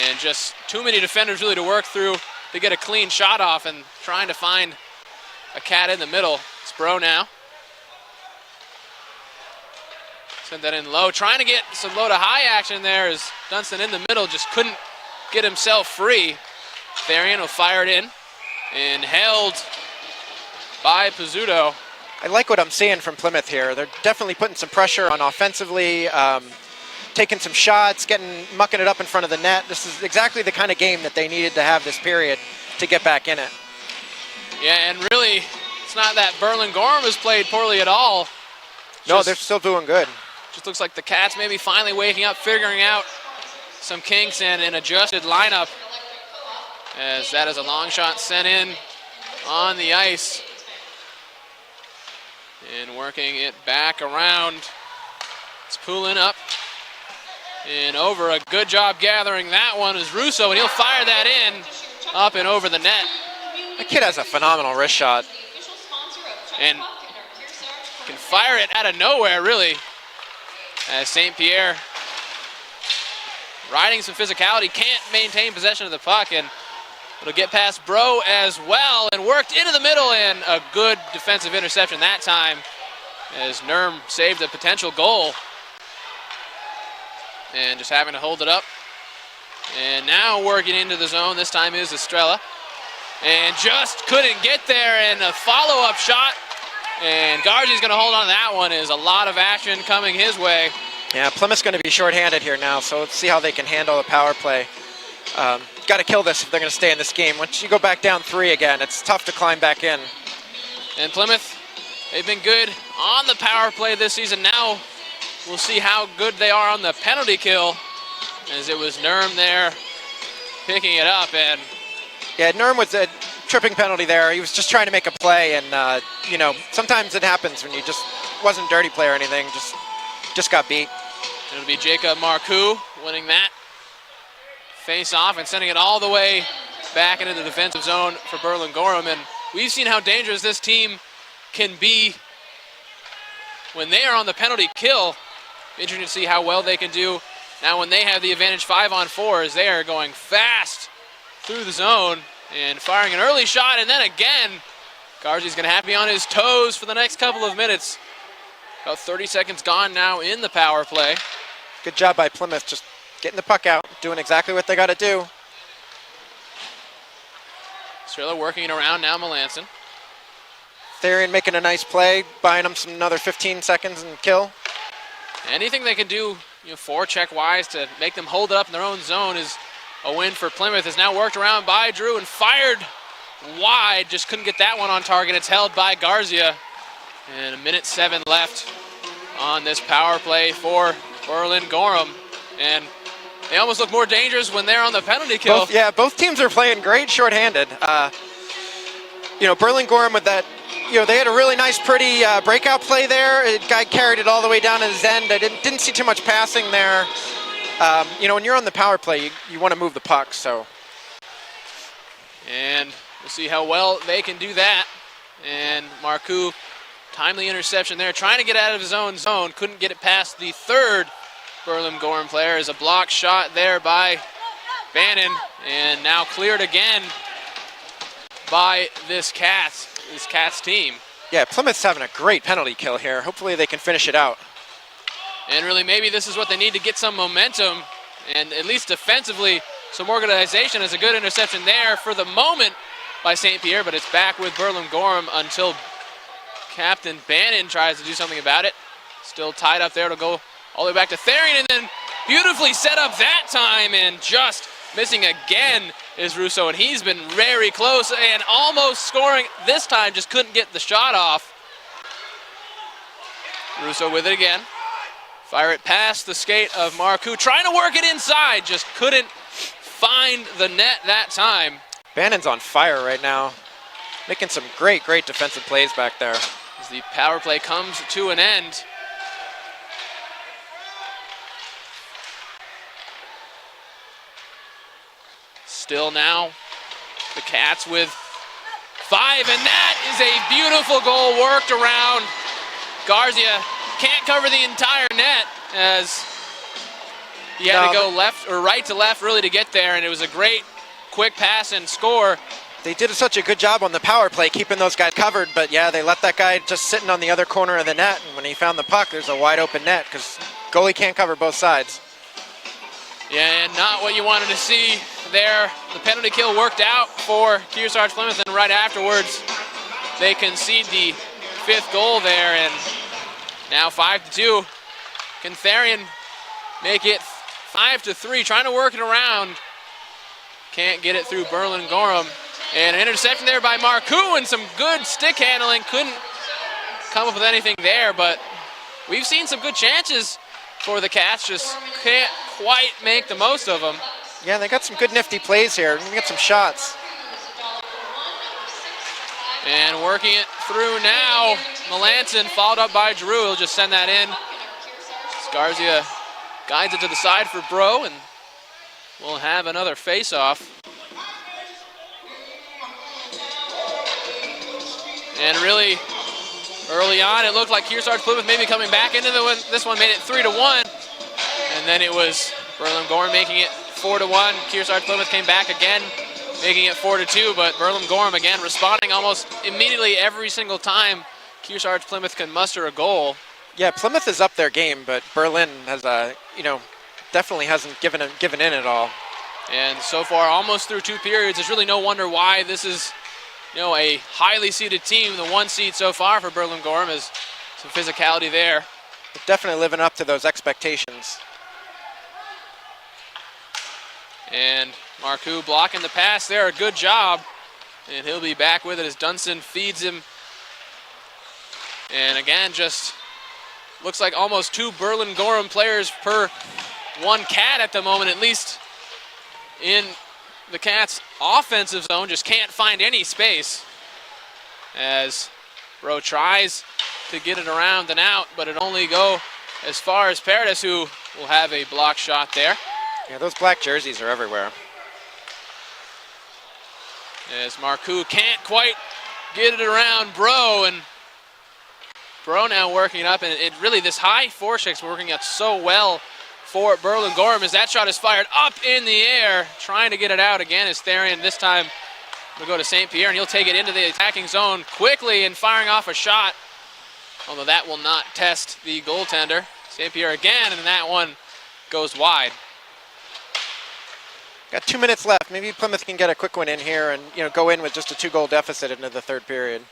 And just too many defenders really to work through to get a clean shot off, and trying to find a Cat in the middle. It's Bro now. Send that in low. Trying to get some low to high action there as Dunston in the middle just couldn't get himself free. Therian will fire it in and held by Pizzuto. I like what I'm seeing from Plymouth here. They're definitely putting some pressure on offensively, taking some shots, mucking it up in front of the net. This is exactly the kind of game that they needed to have this period to get back in it. Yeah, and really, it's not that Gorham has played poorly at all. No, they're still doing good. Just looks like the Cats maybe finally waking up, figuring out some kinks and an adjusted lineup. As that is a long shot sent in on the ice. And working it back around. It's pulling up and over. A good job gathering that one is Russo, and he'll fire that in up and over the net. The kid has a phenomenal wrist shot. And can fire it out of nowhere, really. As St. Pierre, riding some physicality, can't maintain possession of the puck, and it'll get past Bro as well, and worked into the middle, and a good defensive interception that time as Nurm saved a potential goal. And just having to hold it up. And now working into the zone, this time is Estrella. And just couldn't get there, and a follow-up shot. And Gargi's going to hold on to that one. Is a lot of action coming his way. Yeah, Plymouth's going to be shorthanded here now, so let's see how they can handle the power play. Got to kill this if they're going to stay in this game. Once you go back down 3 again, it's tough to climb back in. And Plymouth, they've been good on the power play this season. Now we'll see how good they are on the penalty kill, as it was Nurm there picking it up. And yeah, Nurm was a tripping penalty there. He was just trying to make a play, and sometimes it happens when you just wasn't a dirty play or anything, just got beat. It'll be Jacob Marcoux winning that face off and sending it all the way back into the defensive zone for Gorham. And we've seen how dangerous this team can be when they are on the penalty kill. Interesting to see how well they can do now when they have the advantage 5-on-4, as they are going fast through the zone and firing an early shot, and then again Garzia's going to have to be on his toes for the next couple of minutes. About 30 seconds gone now in the power play. Good job by Plymouth, just getting the puck out, doing exactly what they got to do. Strela working it around now, Melanson. Therian making a nice play, buying them another 15 seconds and kill. Anything they can do, forecheck-wise to make them hold it up in their own zone is a win for Plymouth. Is now worked around by Drew and fired wide. Just couldn't get that one on target. It's held by Garzia. And 1:07 left on this power play for Berlin-Gorham. And they almost look more dangerous when they're on the penalty kill. Both teams are playing great shorthanded. Berlin-Gorham with that, they had a really nice, pretty breakout play there. A guy carried it all the way down to his end. I didn't see too much passing there. When you're on the power play, you want to move the puck, so. And we'll see how well they can do that. And Marcoux, timely interception there, trying to get out of his own zone. Couldn't get it past the third Berlin-Gorham player. Is a block shot there by Bannon. And now cleared again by this Cats team. Yeah, Plymouth's having a great penalty kill here. Hopefully they can finish it out. And really, maybe this is what they need to get some momentum and at least defensively some organization. Is a good interception there for the moment by St. Pierre, but it's back with Berlin-Gorham until Captain Bannon tries to do something about it. Still tied up there. It'll go all the way back to Therian, and then beautifully set up that time, and just missing again is Russo, and he's been very close and almost scoring this time, just couldn't get the shot off. Russo with it again. Fire it past the skate of Marcoux, trying to work it inside, just couldn't find the net that time. Bannon's on fire right now, making some great defensive plays back there. As the power play comes to an end. Still now, the Cats with 5, and that is a beautiful goal worked around. Garzia can't cover the entire net as he had to go left or right to left really to get there, and it was a great quick pass and score. They did such a good job on the power play, keeping those guys covered, but yeah, they let that guy just sitting on the other corner of the net, and when he found the puck, there's a wide open net because goalie can't cover both sides. Yeah, and not what you wanted to see there. The penalty kill worked out for Kearsarge Plymouth, and right afterwards, they concede the 5th goal there, and now 5-2. Can Therian make it 5-3, trying to work it around. Can't get it through Berlin-Gorham. And an interception there by Marcoux and some good stick handling. Couldn't come up with anything there, but we've seen some good chances for the Cats, just can't quite make the most of them. Yeah, they got some good nifty plays here. We get some shots. And working it through now, Melanson followed up by Drew. He'll just send that in. Garzia guides it to the side for Bro, and we'll have another face-off. And really, early on, it looked like Kearsarge Plymouth maybe coming back into this one, made it 3-1. And then it was Berlin-Gorham making it 4-1. Kearsarge Plymouth came back again, making it 4-2, but Berlin-Gorham again responding almost immediately every single time Kearsarge Plymouth can muster a goal. Yeah, Plymouth is up their game, but Berlin has, definitely hasn't given in at all. And so far, almost through 2 periods, there's really no wonder why this is, a highly seeded team. The 1 seed so far for Berlin-Gorham is some physicality there. But definitely living up to those expectations. And Marcoux blocking the pass there, a good job. And he'll be back with it as Dunson feeds him. And again, just looks like almost 2 Berlin-Gorham players per 1 Cat at the moment, at least in the Cats' offensive zone. Just can't find any space as Bro tries to get it around and out, but it only go as far as Paradis, who will have a block shot there. Yeah, those black jerseys are everywhere. As Marcoux can't quite get it around Bro, and Bro now working it up, and it really, this high forecheck's working out so well for Berlin-Gorham as that shot is fired up in the air. Trying to get it out again is Therian, this time We'll go to St. Pierre, and he'll take it into the attacking zone quickly and firing off a shot. Although that will not test the goaltender. St. Pierre again, and that one goes wide. Got 2 minutes left. Maybe Plymouth can get a quick one in here and go in with just a 2-goal deficit into the third period.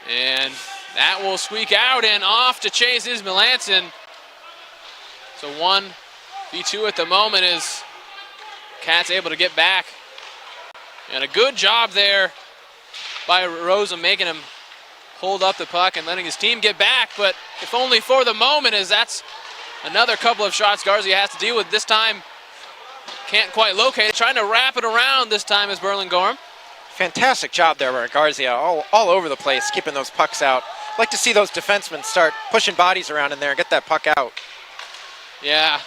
And that will squeak out and off to chase is Melanson. So 1v2 at the moment as Cats able to get back. And a good job there by Rosa making him hold up the puck and letting his team get back, but if only for the moment, as that's another couple of shots Garcia has to deal with. This time can't quite locate it. Trying to wrap it around this time is Gorham. Fantastic job there by Garcia, all over the place, keeping those pucks out. Like to see those defensemen start pushing bodies around in there and get that puck out. Yeah,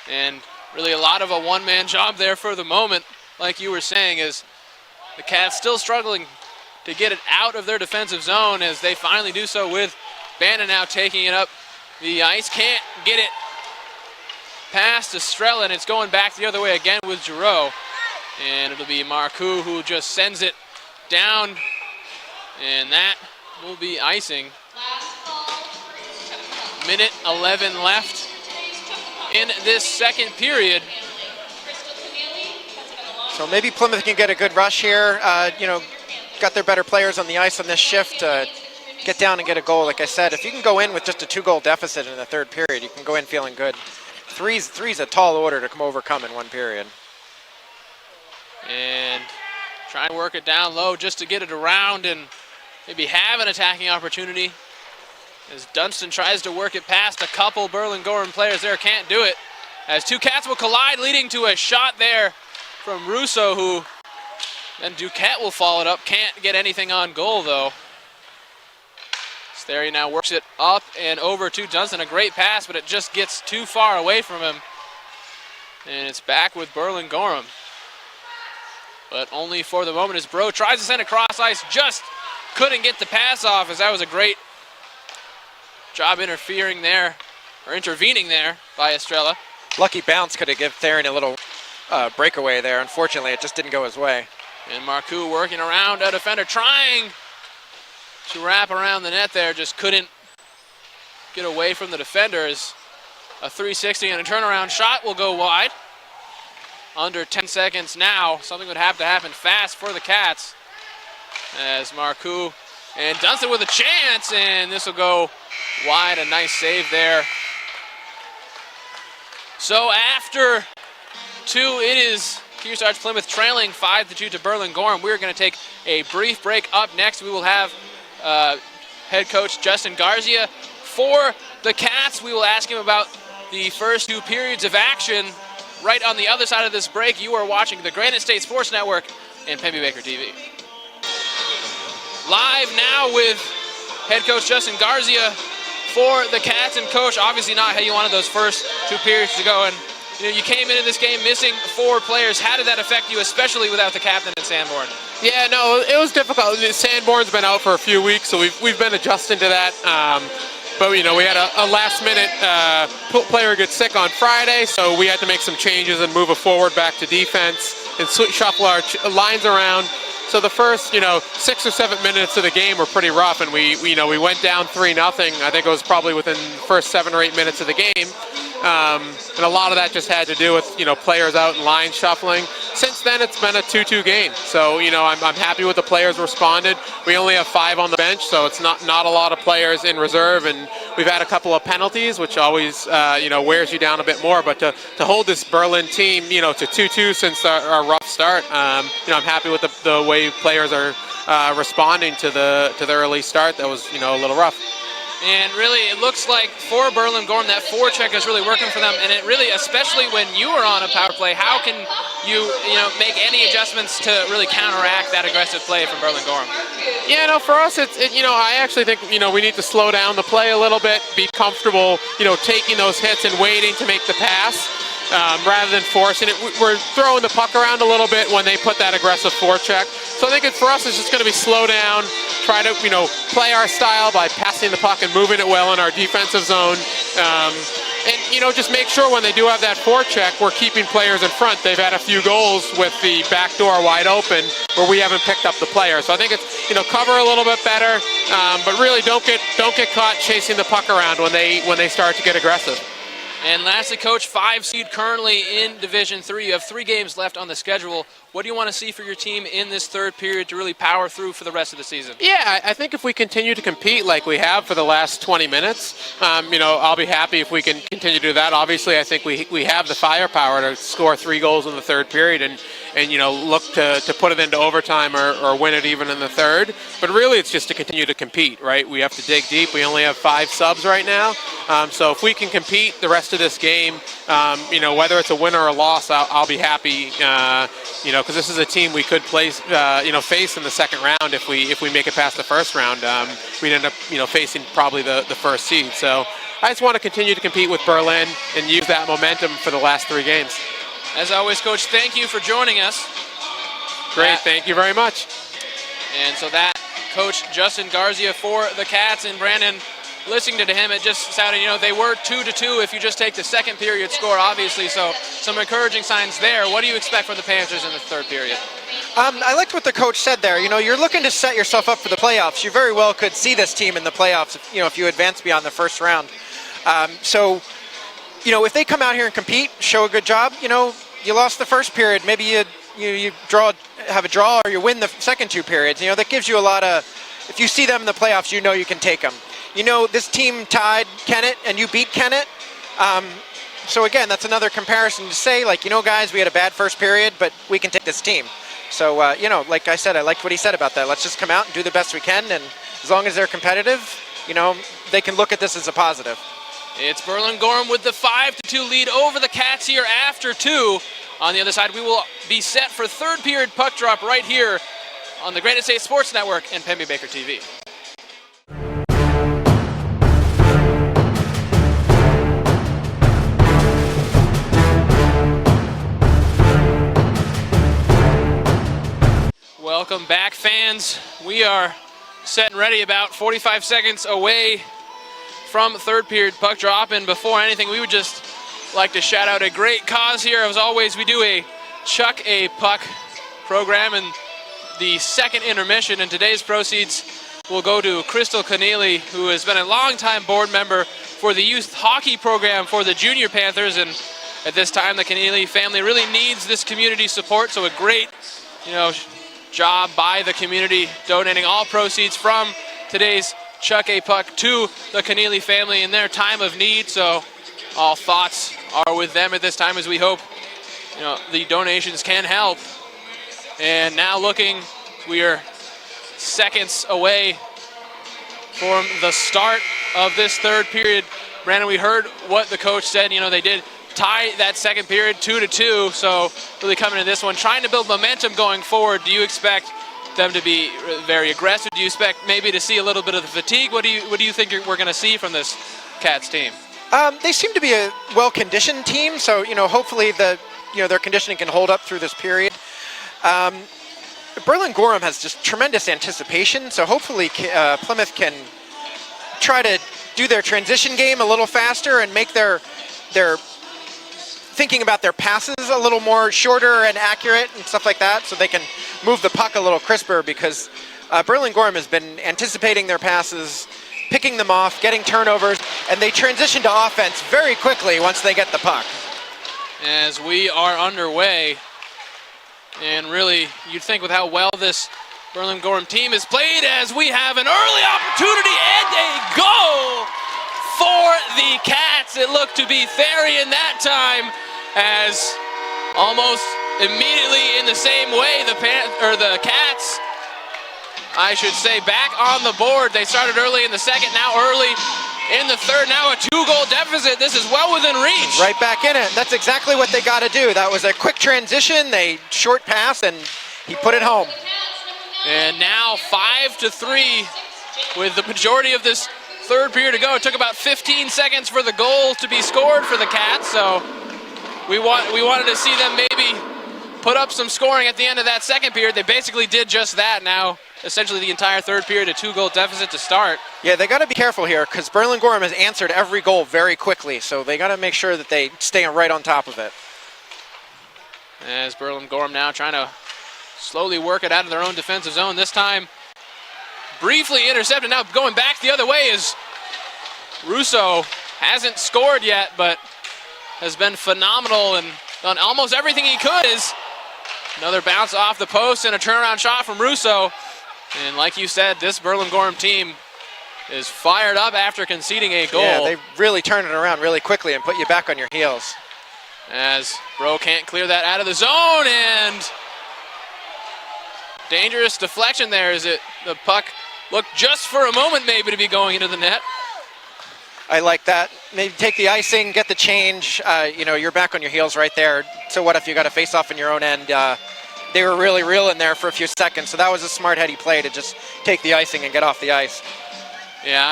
and really a lot of a one-man job there for the moment, like you were saying, is the Cats still struggling to get it out of their defensive zone as they finally do so with Bannon now taking it up the ice. Can't get it past Estrella, and it's going back the other way again with Giroux. And it'll be Marcoux who just sends it down, and that will be icing. Minute 11 left in this second period. So maybe Plymouth can get a good rush here. Got their better players on the ice on this shift to get down and get a goal. Like I said, if you can go in with just a 2-goal deficit in the third period, you can go in feeling good. Three's a tall order to come overcome in one period. And trying to work it down low just to get it around and maybe have an attacking opportunity. As Dunstan tries to work it past a couple Gorham players there, can't do it. As two Cats will collide, leading to a shot there from Russo, who then Duquette will follow it up. Can't get anything on goal, though. Stary now works it up and over to Dunstan. A great pass, but it just gets too far away from him. And it's back with Gorham. But only for the moment as Bro tries to send it cross ice. Just couldn't get the pass off, as that was a great job intervening there by Estrella. Lucky bounce could have given Theron a little breakaway there. Unfortunately, it just didn't go his way. And Marcoux working around a defender, trying to wrap around the net there, just couldn't get away from the defenders. A 360 and a turnaround shot will go wide. Under 10 seconds now. Something would have to happen fast for the Cats. As Marcoux and Dunstan with a chance, and this will go wide. A nice save there. So after two, it is Kearsarge Plymouth trailing 5-2 to Gorham. We're going to take a brief break. Up next, we will have head coach Justin Garcia. For the Cats, we will ask him about the first 2 periods of action. Right on the other side of this break, you are watching the Granite State Sports Network and Pemby Baker TV. Live now with head coach Justin Garcia for the Cats. And coach, obviously not how you wanted those first 2 periods to go. And you came into this game missing 4 players. How did that affect you, especially without the captain and Sanborn? Yeah, no, it was difficult. Sanborn's been out for a few weeks, so we've been adjusting to that. But we had a last-minute player get sick on Friday, so we had to make some changes and move it forward back to defense and shuffle our lines around. So the first, 6 or 7 minutes of the game were pretty rough, and we went down 3-0. I think it was probably within the first 7 or 8 minutes of the game. And a lot of that just had to do with, players out and line shuffling. Since then, it's been a 2-2 game. So, I'm happy with the players responded. We only have 5 on the bench, so it's not a lot of players in reserve. And we've had a couple of penalties, which always, wears you down a bit more. But to hold this Berlin team, to 2-2 since our rough start, I'm happy with the way players are responding to the early start. That was, a little rough. And really, it looks like for Gorham, that forecheck is really working for them. And it really, especially when you are on a power play, how can you, make any adjustments to really counteract that aggressive play from Gorham? Yeah, no, for us, I actually think, we need to slow down the play a little bit, be comfortable, taking those hits and waiting to make the pass. Rather than forcing it. We're throwing the puck around a little bit when they put that aggressive forecheck. So I think for us, it's just going to be slow down, try to, play our style by passing the puck and moving it well in our defensive zone. And, just make sure when they do have that forecheck, we're keeping players in front. They've had a few goals with the back door wide open where we haven't picked up the player. So I think it's, cover a little bit better, but really don't get caught chasing the puck around when they start to get aggressive. And lastly, Coach, 5 seed currently in Division 3. You have 3 games left on the schedule. What do you want to see for your team in this third period to really power through for the rest of the season? Yeah, I think if we continue to compete like we have for the last 20 minutes, I'll be happy if we can continue to do that. Obviously, I think we have the firepower to score 3 goals in the third period and look to put it into overtime or win it even in the third. But really, it's just to continue to compete, right? We have to dig deep. We only have 5 subs right now. So if we can compete the rest of this game, whether it's a win or a loss, I'll be happy, because this is a team we could face in the second round if we make it past the first round. We'd end up, facing probably the first seed. So I just want to continue to compete with Berlin and use that momentum for the last 3 games. As always, Coach, thank you for joining us. Great, thank you very much. And so that Coach Justin Garcia for the Cats, and Brandon, listening to him, it just sounded, they were 2-2 if you just take the second period score, obviously, so some encouraging signs there. What do you expect from the Panthers in the third period? I liked what the coach said there. You're looking to set yourself up for the playoffs. You very well could see this team in the playoffs, if you advance beyond the first round. If they come out here and compete, show a good job, you lost the first period, maybe you have a draw, or you win the second 2 periods. That gives you a lot of, if you see them in the playoffs, you can take them. This team tied Kennett and you beat Kennett. So again, that's another comparison to say, guys, we had a bad first period, but we can take this team. So, like I said, I liked what he said about that. Let's just come out and do the best we can, and as long as they're competitive, they can look at this as a positive. It's Berlin-Gorham with the 5-2 lead over the Cats here after 2. On the other side, we will be set for third period puck drop right here on the Granite State Sports Network and Pemby Baker TV. Welcome back, fans. We are set and ready, about 45 seconds away from third period puck drop, and before anything, we would just like to shout out a great cause here. As always, we do a Chuck a Puck program in the second intermission, and today's proceeds will go to Crystal Keneally, who has been a longtime board member for the youth hockey program for the Junior Panthers, and at this time, the Keneally family really needs this community support, so a great, job by the community, donating all proceeds from today's Chuck a Puck to the Keneally family in their time of need. So all thoughts are with them at this time, as we hope the donations can help. And now we are seconds away from the start of this third period. Brandon, we heard what the coach said. They did tie that second period 2-2, so really coming to this one, trying to build momentum going forward. Do you expect them to be very aggressive? Do you expect maybe to see a little bit of the fatigue? What do you think we're going to see from this Cats team? They seem to be a well-conditioned team, so hopefully their conditioning can hold up through this period. Berlin-Gorham has just tremendous anticipation, so hopefully Plymouth can try to do their transition game a little faster and make their thinking about their passes a little more shorter and accurate and stuff like that, so they can move the puck a little crisper, because Berlin-Gorham has been anticipating their passes, picking them off, getting turnovers, and they transition to offense very quickly once they get the puck. As we are underway, and really you'd think with how well this Berlin-Gorham team is played, as we have an early opportunity and a goal for the Cats. It looked to be Therian that time, as almost immediately in the same way the Cats, I should say, back on the board. They started early in the second, now early in the third, now a 2-goal deficit. This is well within reach. Right back in it. That's exactly what they got to do. That was a quick transition, they short pass, and he put it home. And now 5-3 with the majority of this third period to go. It took about 15 seconds for the goal to be scored for the Cats, so we wanted to see them maybe put up some scoring at the end of that second period. They basically did just that. Now, essentially the entire third period, a 2-goal deficit to start. Yeah, they got to be careful here because Berlin-Gorham has answered every goal very quickly, so they got to make sure that they stay right on top of it. As Berlin-Gorham now trying to slowly work it out of their own defensive zone. This time, briefly intercepted. Now going back the other way is Russo. Hasn't scored yet, but has been phenomenal and done almost everything he could. Is another bounce off the post and a turnaround shot from Russo. And like you said, this Berlin-Gorham team is fired up after conceding a goal. Yeah, they really turn it around really quickly and put you back on your heels. As Bro can't clear that out of the zone, and dangerous deflection there as the puck looked just for a moment maybe to be going into the net. I like that. Maybe take the icing, get the change. You're back on your heels right there. So what if you got a face-off in your own end? They were really reeling there for a few seconds, so that was a smart, heady play to just take the icing and get off the ice. Yeah,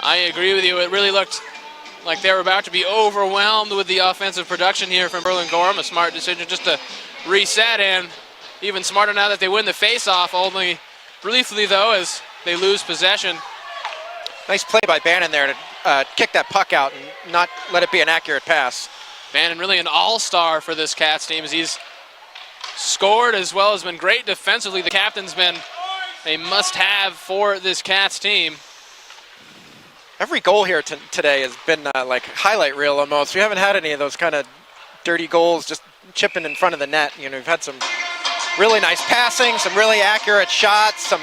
I agree with you. It really looked like they were about to be overwhelmed with the offensive production here from Berlin-Gorham. A smart decision just to reset, and even smarter now that they win the face-off, only briefly though as they lose possession. Nice play by Bannon there to kick that puck out and not let it be an accurate pass. Bannon really an all-star for this Cats team as he's scored as well as been great defensively. The captain's been a must-have for this Cats team. Every goal here today has been like highlight reel almost. We haven't had any of those kind of dirty goals just chipping in front of the net. We've had some really nice passing, some really accurate shots, some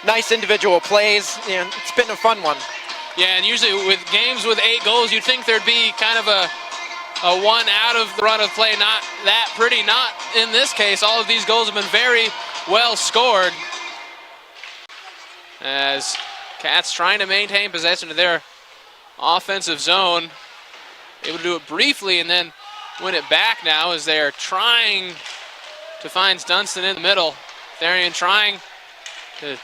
nice individual plays. It's been a fun one. Yeah, and usually with games with 8 goals, you'd think there'd be kind of a one out of the run of play. Not that pretty, not in this case. All of these goals have been very well scored. As Cats trying to maintain possession of their offensive zone. Able to do it briefly and then win it back now as they're trying to find Dunstan in the middle. Therian trying to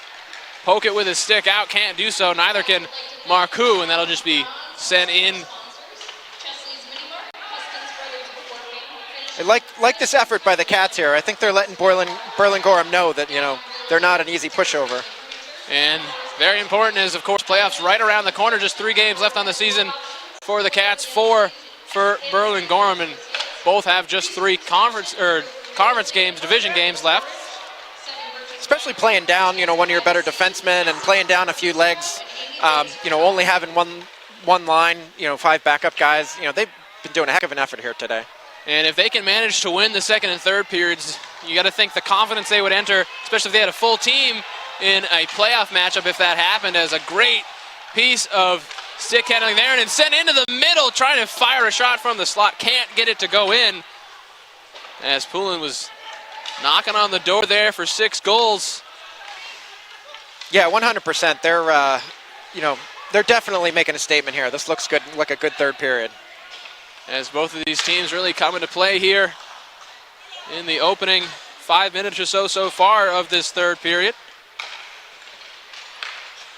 poke it with his stick out, can't do so. Neither can Marcoux, and that'll just be sent in. I like this effort by the Cats here. I think they're letting Berlin-Gorham know that, they're not an easy pushover. And very important is, of course, playoffs right around the corner. Just 3 games left on the season for the Cats, 4 for Berlin-Gorham, and both have just 3 conference games, division games left. Especially playing down, one of your better defensemen and playing down a few legs. Only having one line, 5 backup guys. They've been doing a heck of an effort here today. And if they can manage to win the second and third periods, you got to think the confidence they would enter, especially if they had a full team in a playoff matchup, if that happened, as a great piece of stick handling there, and then sent into the middle, trying to fire a shot from the slot. Can't get it to go in, as Poulin was knocking on the door there for 6 goals. Yeah, 100%. They're definitely making a statement here. This looks good, like a good third period. As both of these teams really come into play here in the opening 5 minutes or so far of this third period.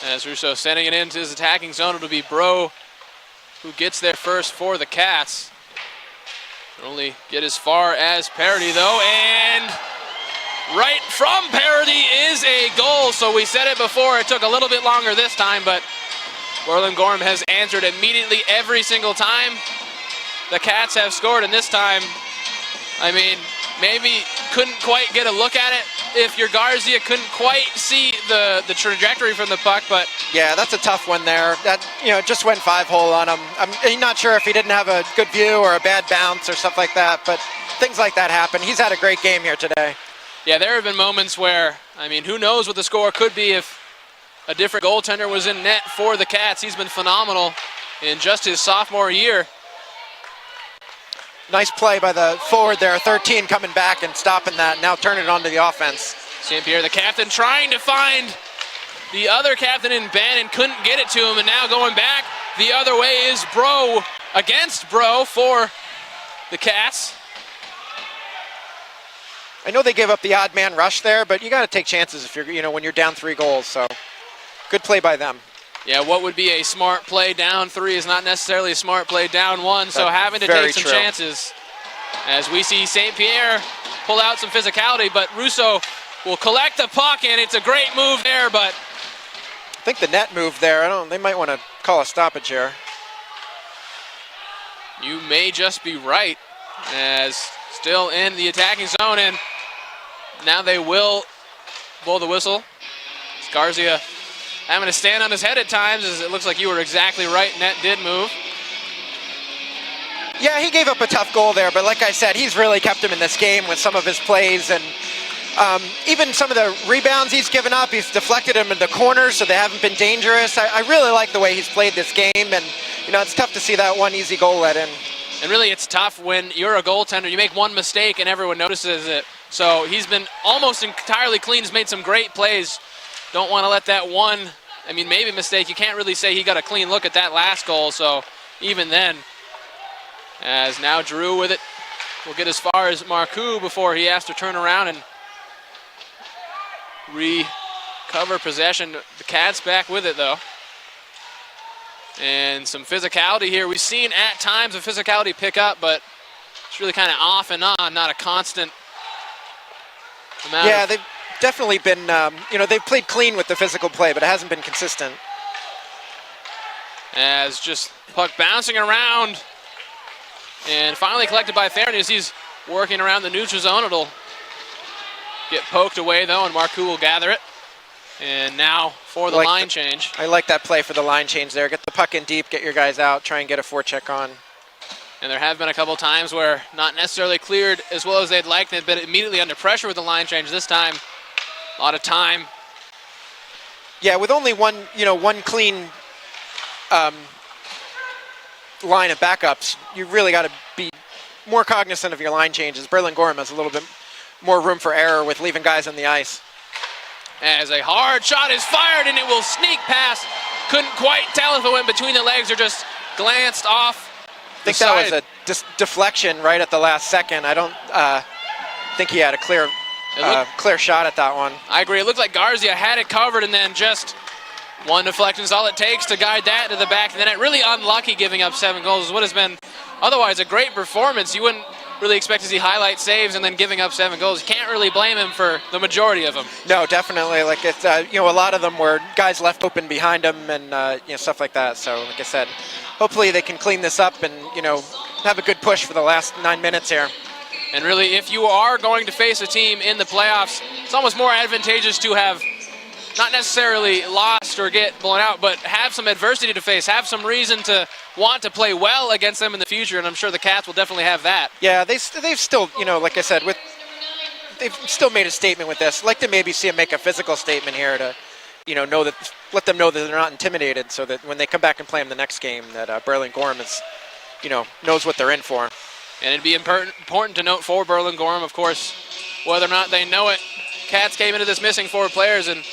As Russo sending it into his attacking zone, it'll be Bro who gets there first for the Cats. Can only get as far as Parody though, and right from Parody is a goal. So we said it before, it took a little bit longer this time, but Berlin-Gorham has answered immediately every single time the Cats have scored, and this time, maybe couldn't quite get a look at it if your Garcia couldn't quite see the trajectory from the puck, but yeah, that's a tough one there. That just went 5-hole on him. I'm not sure if he didn't have a good view or a bad bounce or stuff like that, but things like that happen. He's had a great game here today. Yeah, there have been moments where, who knows what the score could be if a different goaltender was in net for the Cats. He's been phenomenal in just his sophomore year. Nice play by the forward there, 13 coming back and stopping that, now turning it onto the offense. St. Pierre, the captain, trying to find the other captain in Bannon, couldn't get it to him, and now going back the other way is Bro, against Bro for the Cats. I know they gave up the odd man rush there, but you got to take chances if you're, when you're down 3 goals, so good play by them. Yeah, what would be a smart play down 3 is not necessarily a smart play down 1, so having to take some chances. As we see St. Pierre pull out some physicality, but Russo will collect the puck, and it's a great move there, but I think the net moved there. They might want to call a stoppage here. you may just be right, as still in the attacking zone, and now they will blow the whistle. Garcia having to stand on his head at times, as it looks like you were exactly right. Net did move. Yeah, he gave up a tough goal there, but like I said, he's really kept him in this game with some of his plays, and even some of the rebounds he's given up, he's deflected them in the corners, so they haven't been dangerous. I really like the way he's played this game, and it's tough to see that one easy goal let in. And really, it's tough when you're a goaltender. You make one mistake and everyone notices it. So he's been almost entirely clean. He's made some great plays. Don't want to let that one, maybe mistake. You can't really say he got a clean look at that last goal. So even then, as now Drew with it, will get as far as Marcoux before he has to turn around and recover possession. The Cats back with it, though. And some physicality here. We've seen at times the physicality pick up, but it's really kind of off and on, not a constant amount. Yeah, they've definitely been, they've played clean with the physical play, but it hasn't been consistent. As just puck bouncing around and finally collected by Theron as he's working around the neutral zone. It'll get poked away, though, and Marcoux will gather it. And now for the line change. I like that play for the line change there. Get the puck in deep, get your guys out, try and get a forecheck on. And there have been a couple times where not necessarily cleared as well as they'd like. They've been immediately under pressure with the line change. This time, a lot of time. Yeah, with only one clean line of backups, you really got to be more cognizant of your line changes. Gorham has a little bit more room for error with leaving guys on the ice. As a hard shot is fired, and it will sneak past. Couldn't quite tell if it went between the legs or just glanced off. I think that was a deflection right at the last second. I don't think he had a clear shot at that one. I agree. It looked like Garcia had it covered, and then just one deflection is all it takes to guide that to the back. And then it really unlucky giving up 7 goals. What has been otherwise a great performance. You wouldn't really expect to see highlight saves and then giving up 7 goals. You can't really blame him for the majority of them. No, definitely. Like it's a lot of them were guys left open behind him and stuff like that. So like I said, hopefully they can clean this up and have a good push for the last 9 minutes here. And really, if you are going to face a team in the playoffs, it's almost more advantageous to have not necessarily lost or get blown out, but have some adversity to face, have some reason to want to play well against them in the future, and I'm sure the Cats will definitely have that. Yeah, they've still, like I said, they've still made a statement with this. I'd like to maybe see them make a physical statement here to, let them know that they're not intimidated, so that when they come back and play them the next game, that Gorham is, knows what they're in for. And it'd be important to note for Gorham, of course, whether or not they know it. Cats came into this missing 4 players, and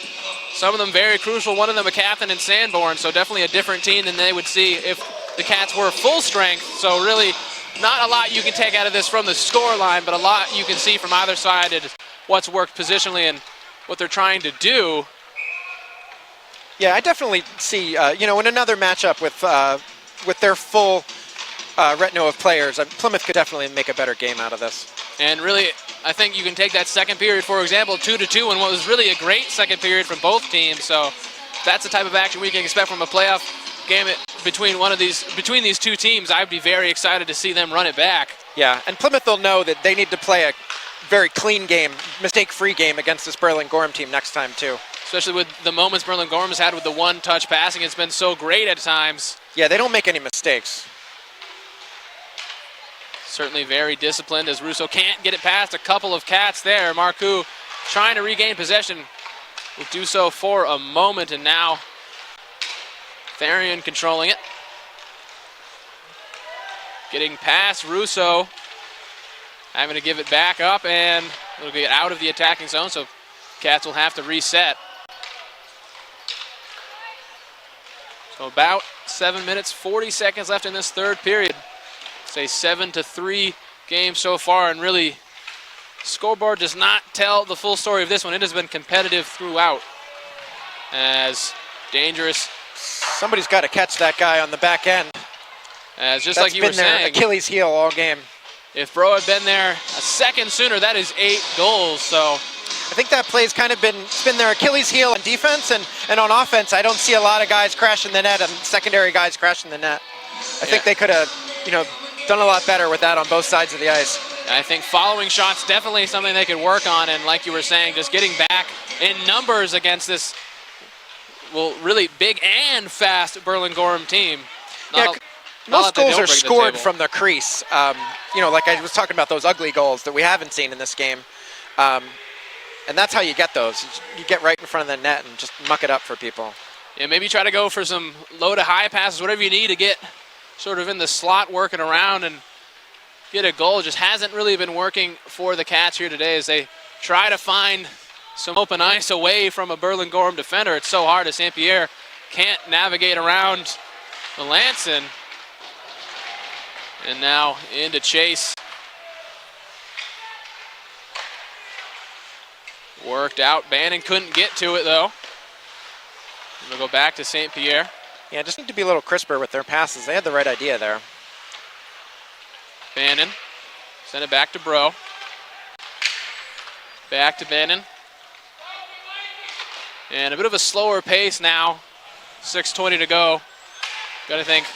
some of them very crucial. One of them a captain in Sanborn, so definitely a different team than they would see if the Cats were full strength. So really not a lot you can take out of this from the score line, but a lot you can see from either side at what's worked positionally and what they're trying to do. Yeah, I definitely see, in another matchup with their full retinue of players, Plymouth could definitely make a better game out of this. And really, I think you can take that second period, for example, 2-2, and what was really a great second period from both teams. So that's the type of action we can expect from a playoff game between these two teams. I'd be very excited to see them run it back. Yeah, and Plymouth will know that they need to play a very clean game, mistake-free game against this Gorham team next time too. Especially with the moments Gorham has had with the one-touch passing. It's been so great at times. Yeah, they don't make any mistakes. Certainly very disciplined as Russo can't get it past a couple of Cats there. Marcoux trying to regain possession. Will do so for a moment, and now Therian controlling it. Getting past Russo. Having to give it back up, and it'll get out of the attacking zone, so Cats will have to reset. So about 7 minutes, 40 seconds left in this third period. It's a 7-3 game so far, and really, scoreboard does not tell the full story of this one. It has been competitive throughout. As dangerous. Somebody's got to catch that guy on the back end. As just That's like you were been their saying. Achilles heel all game. If Bro had been there a second sooner, that is 8 goals. So I think that play's kind of been their Achilles heel on defense, and on offense, I don't see a lot of guys crashing the net and secondary guys crashing the net. I think they could have, done a lot better with that on both sides of the ice. I think following shots definitely something they could work on, and like you were saying, just getting back in numbers against this, really big and fast Berlin-Gorham team. Most goals are scored from the crease. Like I was talking about those ugly goals that we haven't seen in this game. And that's how you get those. You get right in front of the net and just muck it up for people. Yeah, maybe try to go for some low to high passes, whatever you need to get sort of in the slot working around and get a goal. Just hasn't really been working for the Cats here today as they try to find some open ice away from a Berlin-Gorham defender. It's so hard as St. Pierre can't navigate around Melanson. And now into chase. Worked out. Bannon couldn't get to it though. We'll go back to St. Pierre. Yeah, just need to be a little crisper with their passes. They had the right idea there. Bannon. Send it back to Bro. Back to Bannon. And a bit of a slower pace now. 6:20 to go. Gotta think,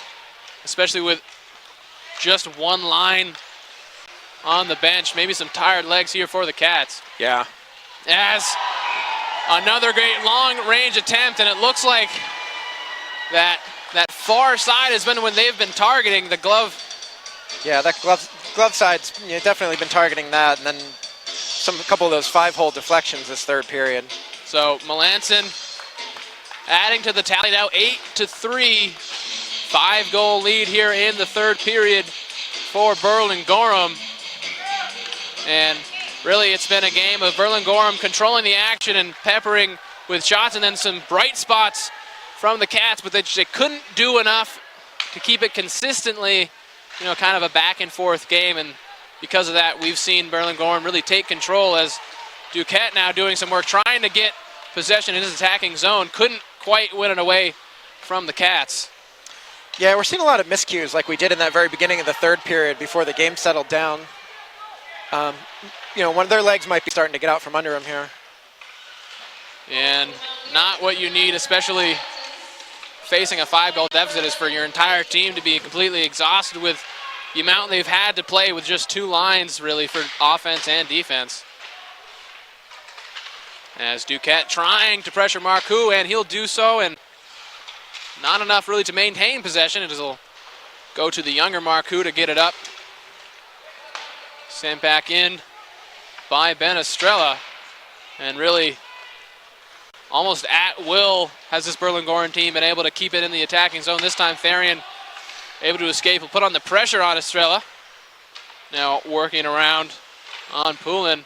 especially with just one line on the bench, maybe some tired legs here for the Cats. Yeah. As another great long-range attempt, and it looks like that far side has been when they've been targeting the glove. Yeah, that glove side's definitely been targeting that, and then a couple of those 5-hole deflections this third period. So Melanson adding to the tally now, 8-3, 5-goal lead here in the third period for Berlin-Gorham. And really, it's been a game of Berlin-Gorham controlling the action and peppering with shots, and then some bright spots from the Cats, but they couldn't do enough to keep it consistently, kind of a back-and-forth game. And because of that, we've seen Berlin-Gorham really take control as Duquette now doing some work, trying to get possession in his attacking zone. Couldn't quite win it away from the Cats. Yeah, we're seeing a lot of miscues like we did in that very beginning of the third period before the game settled down. One of their legs might be starting to get out from under them here. And not what you need, especially facing a 5-goal deficit, is for your entire team to be completely exhausted with the amount they've had to play with just 2 lines, really, for offense and defense. As Duquette trying to pressure Marcoux, and he'll do so, and not enough really to maintain possession. It'll go to the younger Marcoux to get it up. Sent back in by Ben Estrella, and really almost at will has this Berlin-Gorham team been able to keep it in the attacking zone. This time Therian able to escape. Will put on the pressure on Estrella. Now working around on Poulin.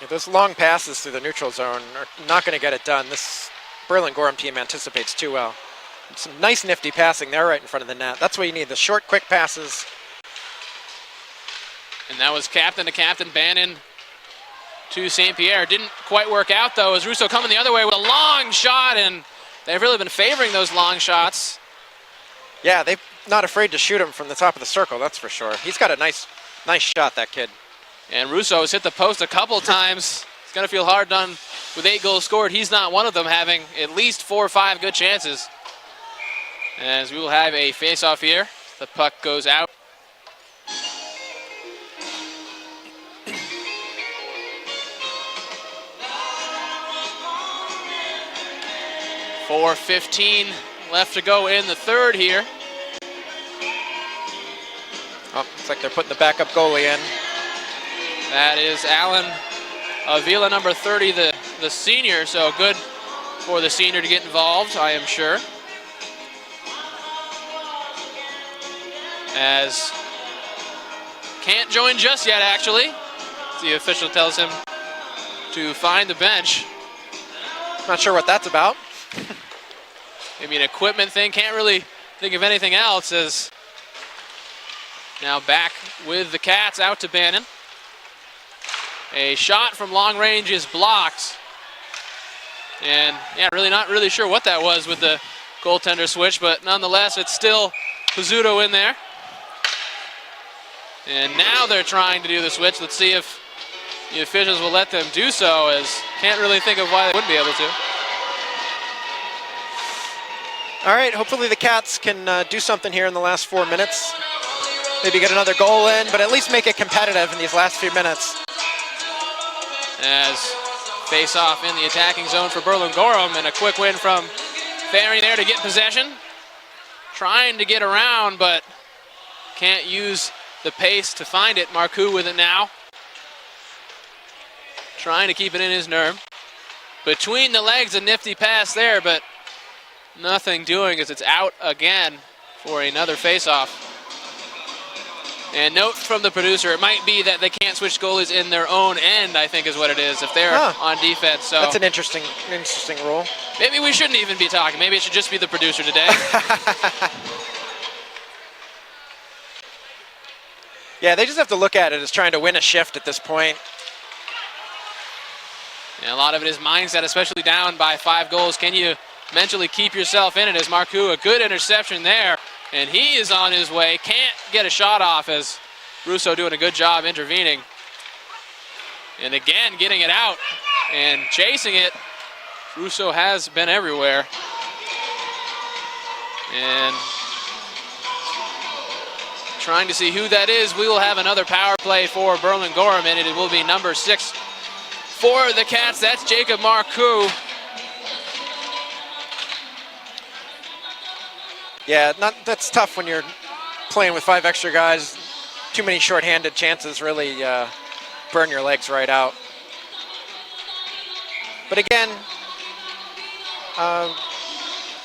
Yeah, those long passes through the neutral zone are not going to get it done. This Berlin-Gorham team anticipates too well. Some nice nifty passing there right in front of the net. That's what you need, the short, quick passes. And that was captain to captain, Bannon to St. Pierre. Didn't quite work out though, as Russo coming the other way with a long shot, and they've really been favoring those long shots. Yeah, they're not afraid to shoot him from the top of the circle, that's for sure. He's got a nice shot, that kid. And Russo has hit the post a couple times. It's going to feel hard done with 8 goals scored. He's not one of them, having at least 4 or 5 good chances. As we will have a face-off here. The puck goes out. .4:15 left to go in the third here. Oh, looks like they're putting the backup goalie in. That is Alan Avila, number 30, the senior, so good for the senior to get involved, I am sure. As can't join just yet, actually. The official tells him to find the bench. Not sure what that's about. Maybe an equipment thing. Can't really think of anything else. As now back with the Cats, out to Bannon. A shot from long range is blocked. And yeah, really not really sure what that was with the goaltender switch, but nonetheless, it's still Pizzuto in there. And now they're trying to do the switch. Let's see if the officials will let them do so, as can't really think of why they wouldn't be able to. All right, hopefully the Cats can do something here in the last 4 minutes. Maybe get another goal in, but at least make it competitive in these last few minutes. As face-off in the attacking zone for Gorham, and a quick win from Ferry there to get possession. Trying to get around, but can't use the pace to find it. Marcoux with it now. Trying to keep it in his nerve. Between the legs, a nifty pass there, but nothing doing as it's out again for another face-off. And note from the producer, it might be that they can't switch goalies in their own end, I think is what it is, if they're on defense. So that's an interesting rule. Maybe we shouldn't even be talking. Maybe it should just be the producer today. Yeah, they just have to look at it as trying to win a shift at this point. And a lot of it is mindset, especially down by 5 goals. Can you mentally keep yourself in it? As Marcoux, a good interception there. And he is on his way. Can't get a shot off, as Russo doing a good job intervening. And again, getting it out and chasing it. Russo has been everywhere. And trying to see who that is. We will have another power play for Gorham, and it will be number 6 for the Cats. That's Jacob Marcoux. Yeah, that's tough when you're playing with 5 extra guys. Too many shorthanded chances really burn your legs right out. But again,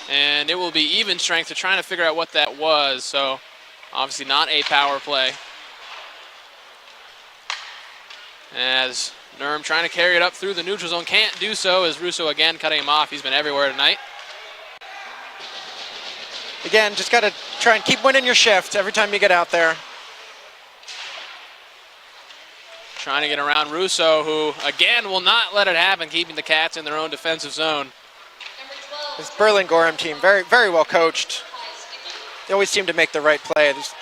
and it will be even strength. They're trying to figure out what that was, so obviously not a power play. As Nurm trying to carry it up through the neutral zone, can't do so, as Russo again cutting him off. He's been everywhere tonight. Again, just got to try and keep winning your shift every time you get out there. Trying to get around Russo, who again will not let it happen, keeping the Cats in their own defensive zone. This Gorham team, very, very well coached. They always seem to make the right play. There's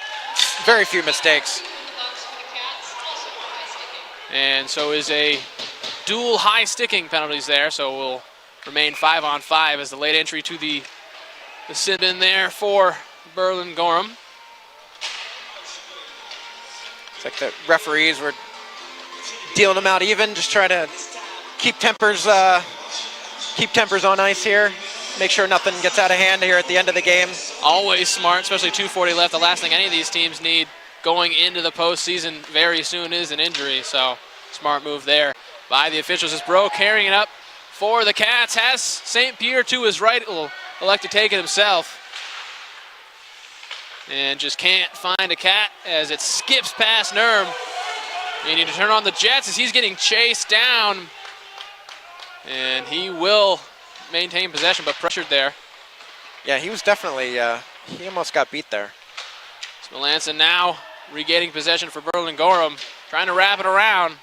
very few mistakes. And so is a dual high sticking penalties there, so we'll remain 5-on-5 as the late entry to the sit in there for Gorham. It's like the referees were dealing them out even, just try to keep tempers on ice here. Make sure nothing gets out of hand here at the end of the game. Always smart, especially 2:40 left. The last thing any of these teams need going into the postseason very soon is an injury, so smart move there by the officials. As Bro carrying it up for the Cats, has St. Pierre to his right, will elect to take it himself. And just can't find a Cat as it skips past Nurm. You need to turn on the Jets as he's getting chased down. And he will maintain possession, but pressured there. Yeah, he was definitely, he almost got beat there. So Melanson now regaining possession for Gorham, trying to wrap it around.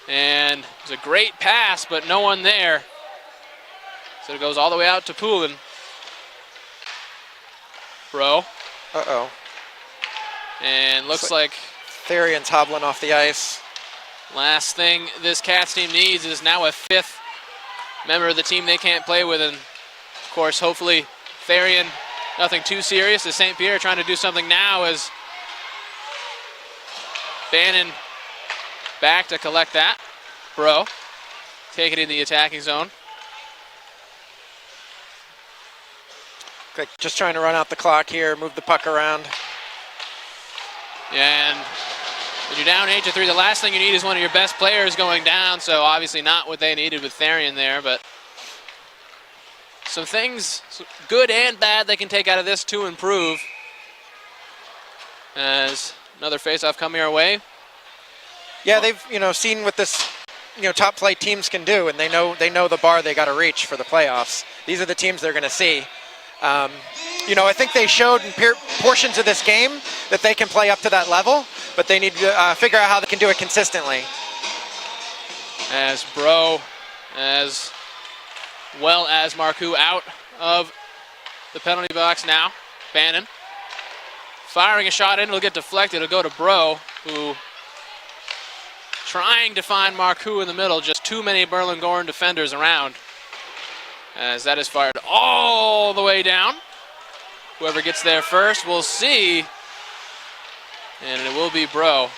And it was a great pass, but no one there. So it goes all the way out to Poulin. Bro. Uh-oh. And looks like Therian's hobbling off the ice. Last thing this Cats team needs is now a 5th member of the team they can't play with. And, of course, hopefully Therian, nothing too serious, as St. Pierre trying to do something now as Bannon back to collect that. Bro take it in the attacking zone. Just trying to run out the clock here, move the puck around. And when you're down 8-3, the last thing you need is one of your best players going down, so obviously not what they needed with Therian there, but some things, good and bad, they can take out of this to improve. As another face-off coming our way. Yeah, they've seen what this top flight teams can do, and they know the bar they got to reach for the playoffs. These are the teams they're going to see. I think they showed in portions of this game that they can play up to that level, but they need to figure out how they can do it consistently. As Bro, as well as Marcoux out of the penalty box now. Bannon firing a shot in, it'll get deflected. It'll go to Bro, who trying to find Marcoux in the middle. Just too many Berlin-Gorham defenders around. As that is fired all the way down. Whoever gets there first, we'll see. And it will be Bro.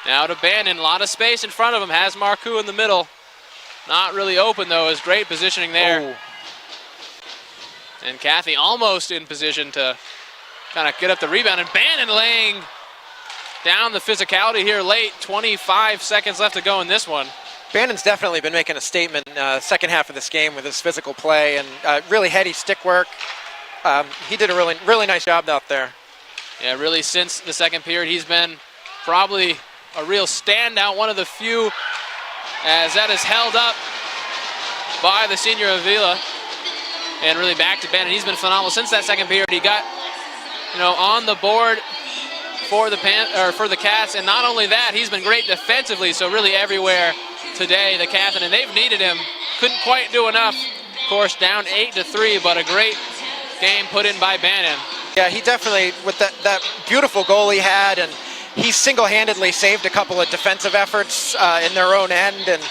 Now to Bannon, a lot of space in front of him. Has Marcoux in the middle. Not really open though, is great positioning there. Oh. And Kathy almost in position to kind of get up the rebound. And Bannon laying down the physicality here late. 25 seconds left to go in this one. Bannon's definitely been making a statement second half of this game with his physical play and really heady stick work. He did a really nice job out there. Yeah, really since the second period, he's been probably a real standout, one of the few, as that is held up by the senior Avila. And really back to Bannon. He's been phenomenal since that second period. He got, on the board for the Cats, and not only that, he's been great defensively. So really everywhere today, the Cats, and they've needed him. Couldn't quite do enough. Of course, down 8-3, but a great game put in by Bannon. Yeah, he definitely, with that beautiful goal he had, and he single-handedly saved a couple of defensive efforts in their own end, and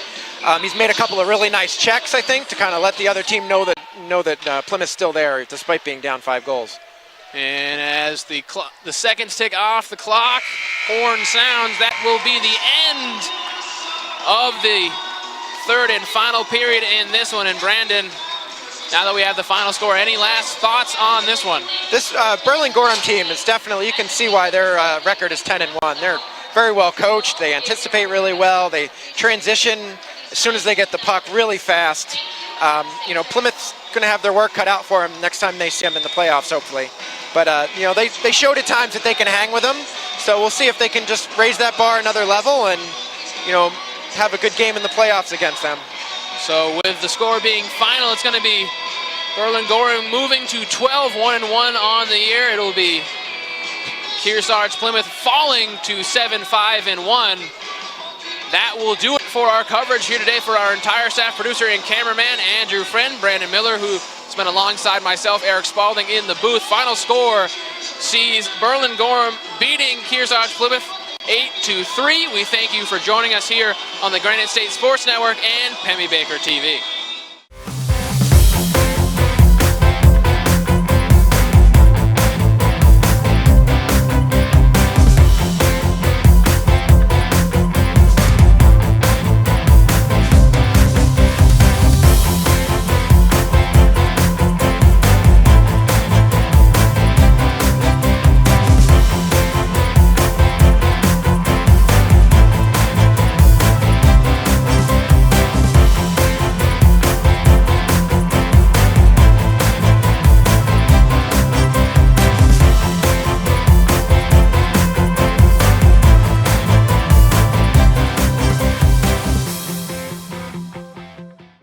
he's made a couple of really nice checks, I think, to kind of let the other team know that Plymouth's still there, despite being down 5 goals. And as the seconds tick off the clock, horn sounds, that will be the end of the third and final period in this one. And Brandon, now that we have the final score, any last thoughts on this one? This Berlin-Gorham team is definitely, you can see why their record is 10-1. They're very well coached. They anticipate really well. They transition as soon as they get the puck really fast. Plymouth's going to have their work cut out for them next time they see them in the playoffs, hopefully. But, they showed at times that they can hang with them. So we'll see if they can just raise that bar another level and, have a good game in the playoffs against them. So with the score being final, it's going to be Berlin-Gorham moving to 12-1-1 on the year. It'll be Kearsarge Plymouth falling to 7-5-1. That will do it for our coverage here today for our entire staff, producer and cameraman, Andrew Friend, Brandon Miller, who's been alongside myself, Eric Spalding, in the booth. Final score sees Berlin-Gorham beating Kearsarge Plymouth 8-3. We thank you for joining us here on the Granite State Sports Network and Pemmy Baker TV.